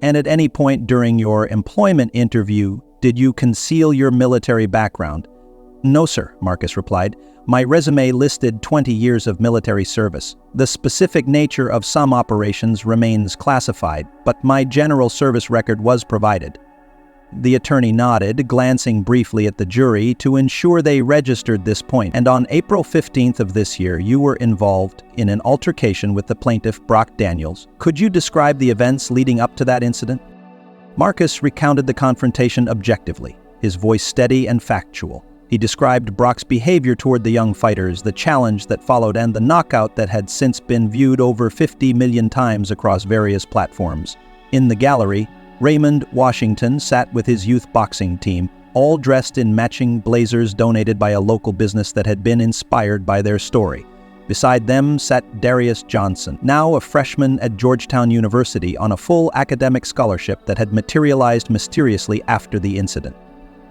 "And at any point during your employment interview, did you conceal your military background?" "No, sir," Marcus replied. "My resume listed 20 years of military service. The specific nature of some operations remains classified, but my general service record was provided." The attorney nodded, glancing briefly at the jury to ensure they registered this point. "And on April 15th of this year, you were involved in an altercation with the plaintiff, Brock Daniels. Could you describe the events leading up to that incident?" Marcus recounted the confrontation objectively, his voice steady and factual. He described Brock's behavior toward the young fighters, the challenge that followed, and the knockout that had since been viewed over 50 million times across various platforms. In the gallery, Raymond Washington sat with his youth boxing team, all dressed in matching blazers donated by a local business that had been inspired by their story. Beside them sat Darius Johnson, now a freshman at Georgetown University on a full academic scholarship that had materialized mysteriously after the incident.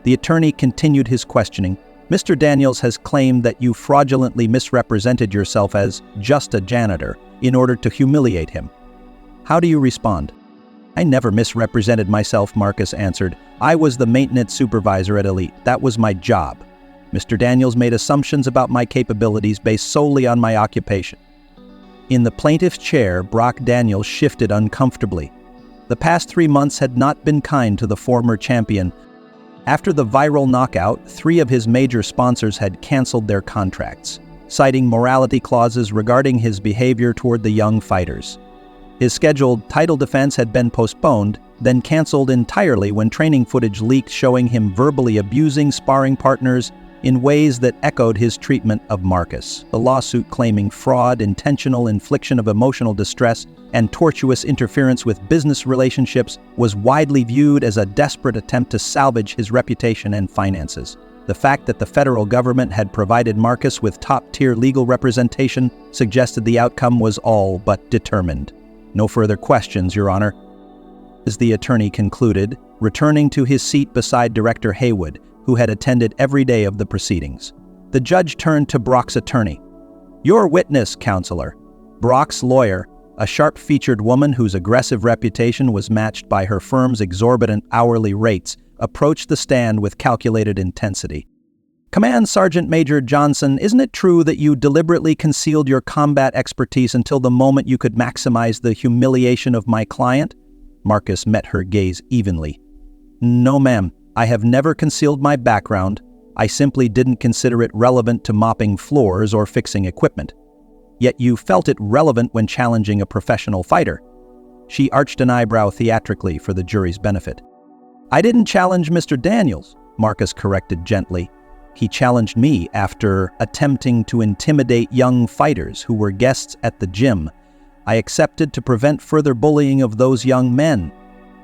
The attorney continued his questioning. Mr. Daniels has claimed that you fraudulently misrepresented yourself as just a janitor in order to humiliate him. How do you respond? I never misrepresented myself, Marcus answered. I was the maintenance supervisor at Elite. That was my job. Mr. Daniels made assumptions about my capabilities based solely on my occupation. In the plaintiff's chair, Brock Daniels shifted uncomfortably. The past 3 months had not been kind to the former champion. After the viral knockout, 3 of his major sponsors had canceled their contracts, citing morality clauses regarding his behavior toward the young fighters. His scheduled title defense had been postponed, then canceled entirely when training footage leaked showing him verbally abusing sparring partners in ways that echoed his treatment of Marcus. The lawsuit claiming fraud, intentional infliction of emotional distress, and tortuous interference with business relationships was widely viewed as a desperate attempt to salvage his reputation and finances. The fact that the federal government had provided Marcus with top-tier legal representation suggested the outcome was all but determined. No further questions, Your Honor. As the attorney concluded, returning to his seat beside Director Haywood, who had attended every day of the proceedings. The judge turned to Brock's attorney. Your witness, counselor. Brock's lawyer, a sharp-featured woman whose aggressive reputation was matched by her firm's exorbitant hourly rates, approached the stand with calculated intensity. Command Sergeant Major Johnson, isn't it true that you deliberately concealed your combat expertise until the moment you could maximize the humiliation of my client? Marcus met her gaze evenly. No, ma'am. I have never concealed my background. I simply didn't consider it relevant to mopping floors or fixing equipment. Yet you felt it relevant when challenging a professional fighter. She arched an eyebrow theatrically for the jury's benefit. I didn't challenge Mr. Daniels, Marcus corrected gently. He challenged me after attempting to intimidate young fighters who were guests at the gym. I accepted to prevent further bullying of those young men.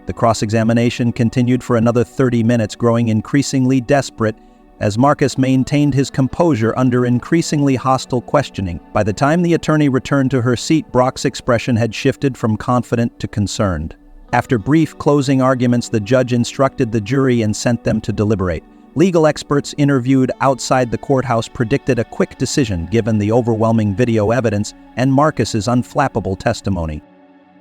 The cross-examination continued for another 30 minutes, growing increasingly desperate as Marcus maintained his composure under increasingly hostile questioning. By the time the attorney returned to her seat, Brock's expression had shifted from confident to concerned. After brief closing arguments, the judge instructed the jury and sent them to deliberate. Legal experts interviewed outside the courthouse predicted a quick decision given the overwhelming video evidence and Marcus's unflappable testimony.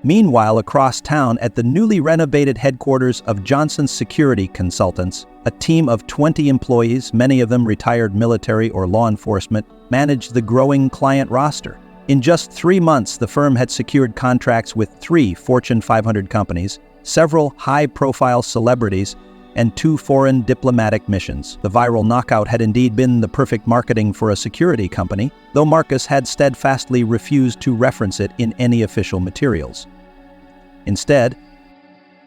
Meanwhile, across town at the newly renovated headquarters of Johnson's Security Consultants, a team of 20 employees, many of them retired military or law enforcement, managed the growing client roster. In just 3 months, the firm had secured contracts with 3 Fortune 500 companies, several high-profile celebrities, and 2 foreign diplomatic missions. The viral knockout had indeed been the perfect marketing for a security company, though Marcus had steadfastly refused to reference it in any official materials. Instead,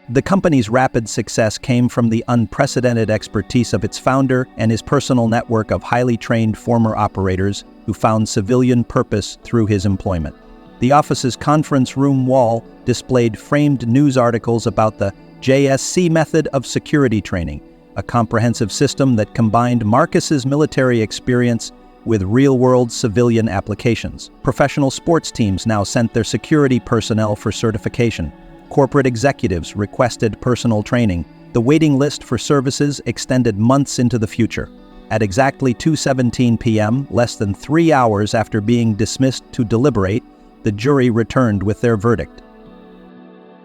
the company's rapid success came from the unprecedented expertise of its founder and his personal network of highly trained former operators who found civilian purpose through his employment. The office's conference room wall displayed framed news articles about the JSC method of security training, a comprehensive system that combined Marcus's military experience with real-world civilian applications. Professional sports teams now sent their security personnel for certification. Corporate executives requested personal training. The waiting list for services extended months into the future. At exactly 2:17 p.m., less than 3 hours after being dismissed to deliberate, the jury returned with their verdict.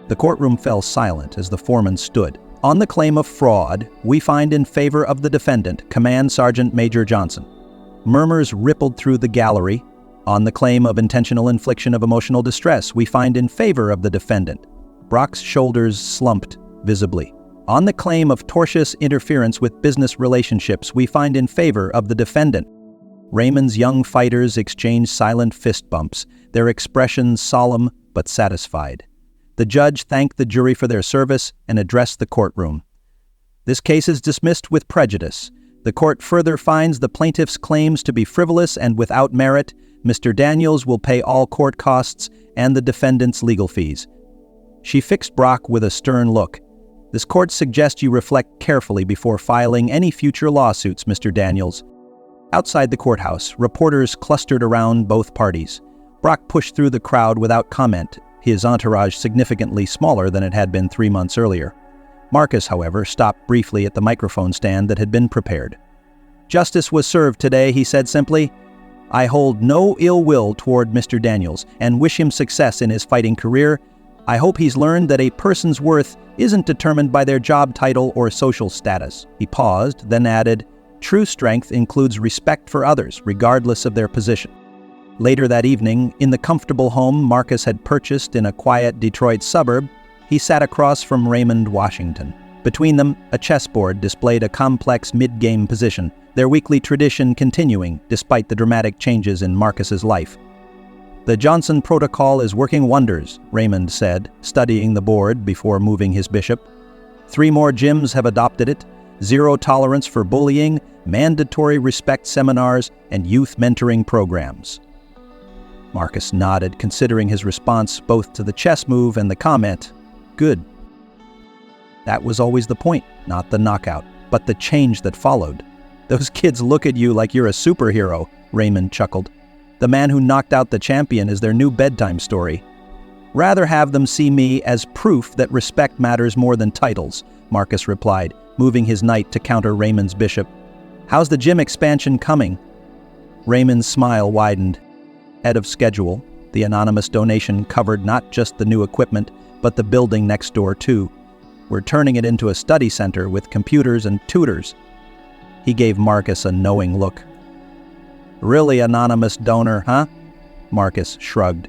The courtroom fell silent as the foreman stood. On the claim of fraud, we find in favor of the defendant, Command Sergeant Major Johnson. Murmurs rippled through the gallery. On the claim of intentional infliction of emotional distress, we find in favor of the defendant. Brock's shoulders slumped visibly. On the claim of tortious interference with business relationships, we find in favor of the defendant. Raymond's young fighters exchanged silent fist bumps, their expressions solemn but satisfied. The judge thanked the jury for their service and addressed the courtroom. This case is dismissed with prejudice. The court further finds the plaintiff's claims to be frivolous and without merit. Mr. Daniels will pay all court costs and the defendant's legal fees. She fixed Brock with a stern look. This court suggests you reflect carefully before filing any future lawsuits, Mr. Daniels. Outside the courthouse, reporters clustered around both parties. Brock pushed through the crowd without comment, his entourage significantly smaller than it had been 3 months earlier. Marcus, however, stopped briefly at the microphone stand that had been prepared. "Justice was served today," he said simply. "I hold no ill will toward Mr. Daniels and wish him success in his fighting career. I hope he's learned that a person's worth isn't determined by their job title or social status." He paused, then added, "True strength includes respect for others, regardless of their position." Later that evening, in the comfortable home Marcus had purchased in a quiet Detroit suburb, he sat across from Raymond Washington. Between them, a chessboard displayed a complex mid-game position, their weekly tradition continuing despite the dramatic changes in Marcus's life. "The Johnson Protocol is working wonders," Raymond said, studying the board before moving his bishop. 3 more gyms have adopted it: zero tolerance for bullying, mandatory respect seminars, and youth mentoring programs. Marcus nodded, considering his response both to the chess move and the comment. Good. That was always the point, not the knockout, but the change that followed. "Those kids look at you like you're a superhero," Raymond chuckled. "The man who knocked out the champion is their new bedtime story." "Rather have them see me as proof that respect matters more than titles," Marcus replied, moving his knight to counter Raymond's bishop. "How's the gym expansion coming?" Raymond's smile widened. Ahead of schedule, the anonymous donation covered not just the new equipment, but the building next door too. "We're turning it into a study center with computers and tutors." He gave Marcus a knowing look. "Really, anonymous donor, huh?" Marcus shrugged.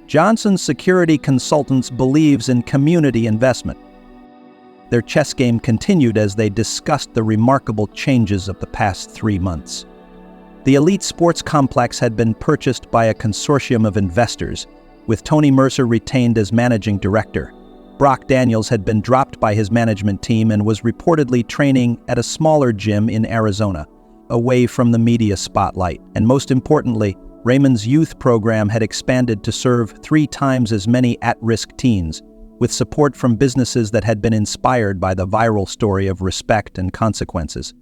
"Johnson Security Consultants believes in community investment." Their chess game continued as they discussed the remarkable changes of the past 3 months. The elite sports complex had been purchased by a consortium of investors, with Tony Mercer retained as managing director. Brock Daniels had been dropped by his management team and was reportedly training at a smaller gym in Arizona, away from the media spotlight. And most importantly, Raymond's youth program had expanded to serve 3 times as many at-risk teens, with support from businesses that had been inspired by the viral story of respect and consequences.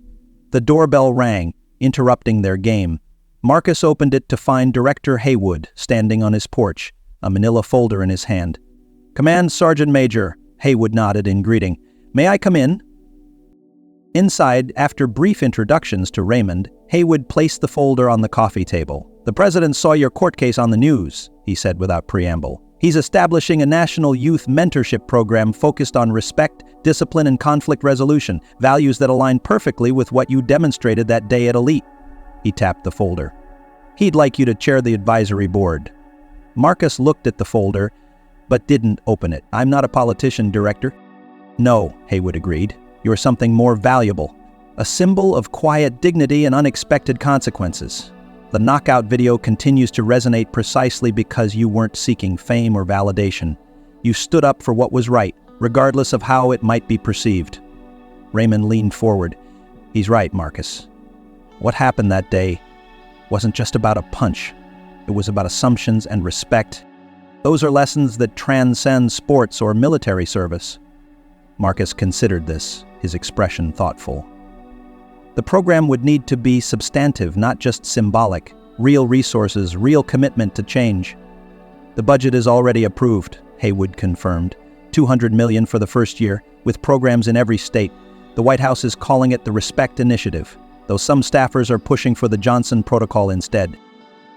The doorbell rang, interrupting their game. Marcus opened it to find Director Haywood standing on his porch, a manila folder in his hand. "Command Sergeant Major," Haywood nodded in greeting. "May I come in?" Inside, after brief introductions to Raymond, Haywood placed the folder on the coffee table. "The President saw your court case on the news," he said without preamble. "He's establishing a national youth mentorship program focused on respect, discipline, and conflict resolution, values that align perfectly with what you demonstrated that day at Elite." He tapped the folder. "He'd like you to chair the advisory board." Marcus looked at the folder, but didn't open it. "I'm not a politician, Director." "No," Haywood agreed. "You're something more valuable. A symbol of quiet dignity and unexpected consequences. The knockout video continues to resonate precisely because you weren't seeking fame or validation. You stood up for what was right, regardless of how it might be perceived." Raymond leaned forward. "He's right, Marcus. What happened that day wasn't just about a punch. It was about assumptions and respect. Those are lessons that transcend sports or military service." Marcus considered this, his expression thoughtful. "The program would need to be substantive, not just symbolic. Real resources, real commitment to change." "The budget is already approved," Haywood confirmed. $200 million for the first year, with programs in every state. The White House is calling it the Respect Initiative, though some staffers are pushing for the Johnson Protocol instead.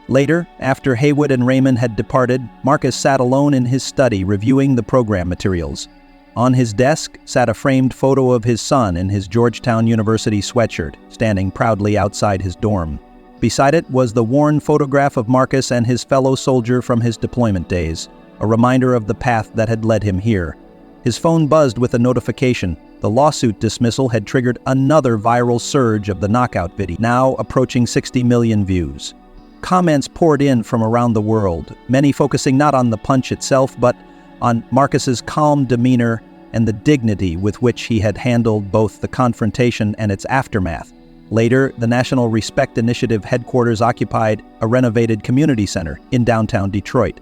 Later, after Haywood and Raymond had departed, Marcus sat alone in his study reviewing the program materials. On his desk sat a framed photo of his son in his Georgetown University sweatshirt, standing proudly outside his dorm. Beside it was the worn photograph of Marcus and his fellow soldier from his deployment days, a reminder of the path that had led him here. His phone buzzed with a notification. The lawsuit dismissal had triggered another viral surge of the knockout video, now approaching 60 million views. Comments poured in from around the world, many focusing not on the punch itself, but on Marcus's calm demeanor and the dignity with which he had handled both the confrontation and its aftermath. Later, the National Respect Initiative headquarters occupied a renovated community center in downtown Detroit.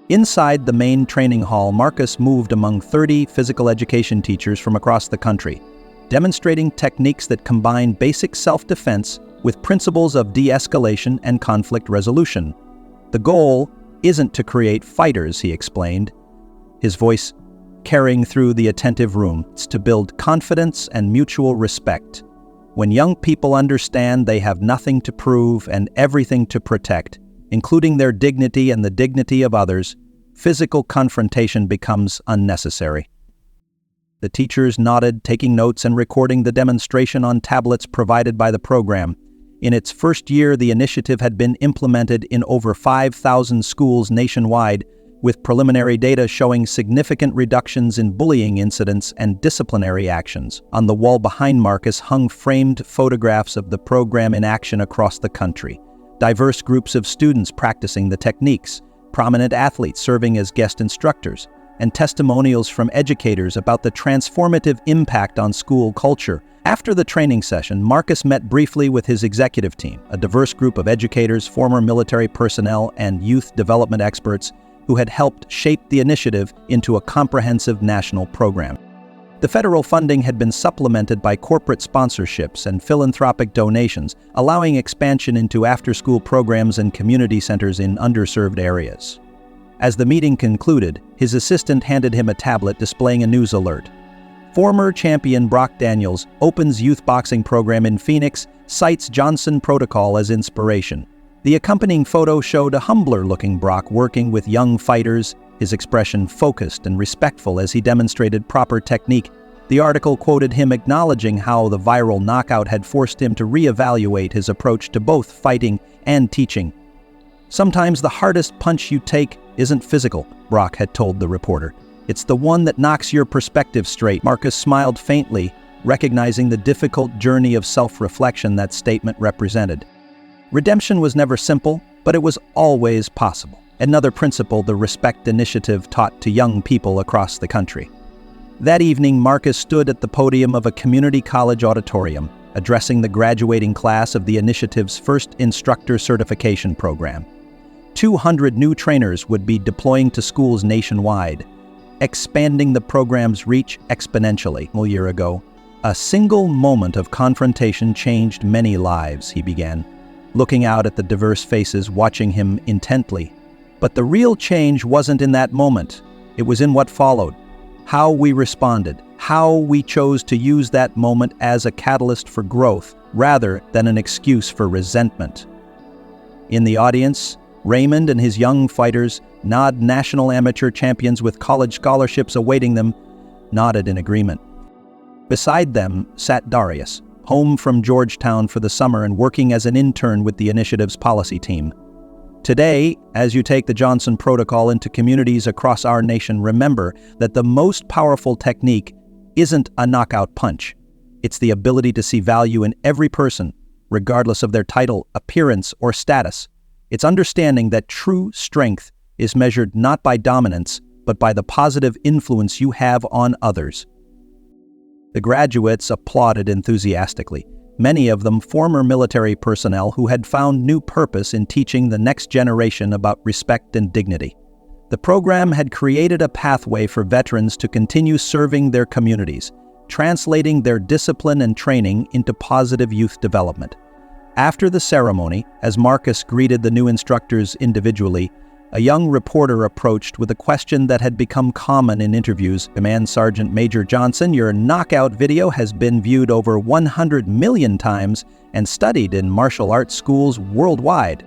Inside the main training hall, Marcus moved among 30 physical education teachers from across the country, demonstrating techniques that combine basic self-defense with principles of de-escalation and conflict resolution. The goal isn't to create fighters, he explained, his voice carrying through the attentive room. It's to build confidence and mutual respect. When young people understand they have nothing to prove and everything to protect, including their dignity and the dignity of others, physical confrontation becomes unnecessary. The teachers nodded, taking notes and recording the demonstration on tablets provided by the program. In its first year, the initiative had been implemented in over 5,000 schools nationwide, with preliminary data showing significant reductions in bullying incidents and disciplinary actions. On the wall behind Marcus hung framed photographs of the program in action across the country. Diverse groups of students practicing the techniques, prominent athletes serving as guest instructors, and testimonials from educators about the transformative impact on school culture. After the training session, Marcus met briefly with his executive team, a diverse group of educators, former military personnel, and youth development experts who had helped shape the initiative into a comprehensive national program. The federal funding had been supplemented by corporate sponsorships and philanthropic donations, allowing expansion into after-school programs and community centers in underserved areas. As the meeting concluded, his assistant handed him a tablet displaying a news alert. Former champion Brock Daniels opens youth boxing program in Phoenix, cites Johnson Protocol as inspiration. The accompanying photo showed a humbler-looking Brock working with young fighters, his expression focused and respectful as he demonstrated proper technique. The article quoted him acknowledging how the viral knockout had forced him to reevaluate his approach to both fighting and teaching. "Sometimes the hardest punch you take isn't physical," Brock had told the reporter. "It's the one that knocks your perspective straight." Marcus smiled faintly, recognizing the difficult journey of self-reflection that statement represented. Redemption was never simple, but it was always possible. Another principle the Respect Initiative taught to young people across the country. That evening, Marcus stood at the podium of a community college auditorium, addressing the graduating class of the initiative's first instructor certification program. 200 new trainers would be deploying to schools nationwide, expanding the program's reach exponentially. A year ago, a single moment of confrontation changed many lives, he began, looking out at the diverse faces watching him intently. But the real change wasn't in that moment. It was in what followed. How we responded, how we chose to use that moment as a catalyst for growth, rather than an excuse for resentment. In the audience, Raymond and his young fighters, national amateur champions with college scholarships awaiting them, nodded in agreement. Beside them sat Darius, home from Georgetown for the summer and working as an intern with the initiative's policy team. Today, as you take the Johnson Protocol into communities across our nation, remember that the most powerful technique isn't a knockout punch. It's the ability to see value in every person, regardless of their title, appearance, or status. It's understanding that true strength is measured not by dominance, but by the positive influence you have on others. The graduates applauded enthusiastically, many of them former military personnel who had found new purpose in teaching the next generation about respect and dignity. The program had created a pathway for veterans to continue serving their communities, translating their discipline and training into positive youth development. After the ceremony, as Marcus greeted the new instructors individually, a young reporter approached with a question that had become common in interviews. "Command Sergeant Major Johnson, your knockout video has been viewed over 100 million times and studied in martial arts schools worldwide.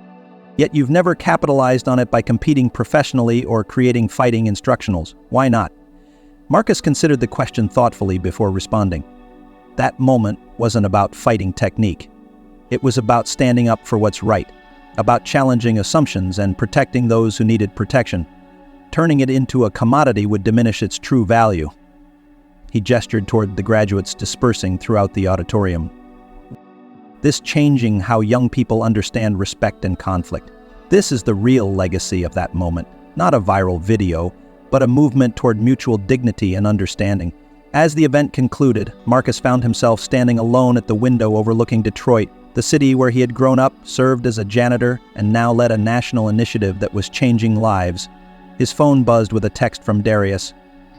Yet you've never capitalized on it by competing professionally or creating fighting instructionals. Why not?" Marcus considered the question thoughtfully before responding. That moment wasn't about fighting technique. It was about standing up for what's right, about challenging assumptions and protecting those who needed protection. Turning it into a commodity would diminish its true value. He gestured toward the graduates dispersing throughout the auditorium. This changing how young people understand respect and conflict. This is the real legacy of that moment, not a viral video, but a movement toward mutual dignity and understanding. As the event concluded, Marcus found himself standing alone at the window overlooking Detroit, the city where he had grown up, served as a janitor, and now led a national initiative that was changing lives. His phone buzzed with a text from Darius.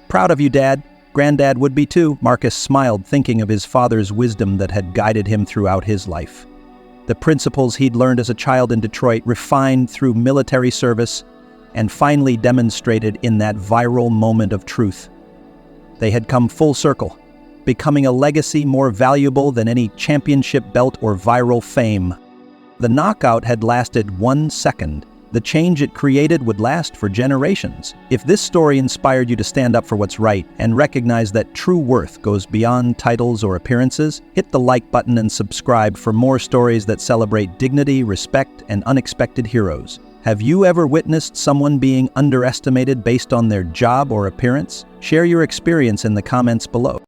"Proud of you, Dad. Granddad would be too." Marcus smiled, thinking of his father's wisdom that had guided him throughout his life. The principles he'd learned as a child in Detroit, refined through military service, and finally demonstrated in that viral moment of truth. They had come full circle, becoming a legacy more valuable than any championship belt or viral fame. The knockout had lasted 1 second. The change it created would last for generations. If this story inspired you to stand up for what's right and recognize that true worth goes beyond titles or appearances, hit the like button and subscribe for more stories that celebrate dignity, respect, and unexpected heroes. Have you ever witnessed someone being underestimated based on their job or appearance? Share your experience in the comments below.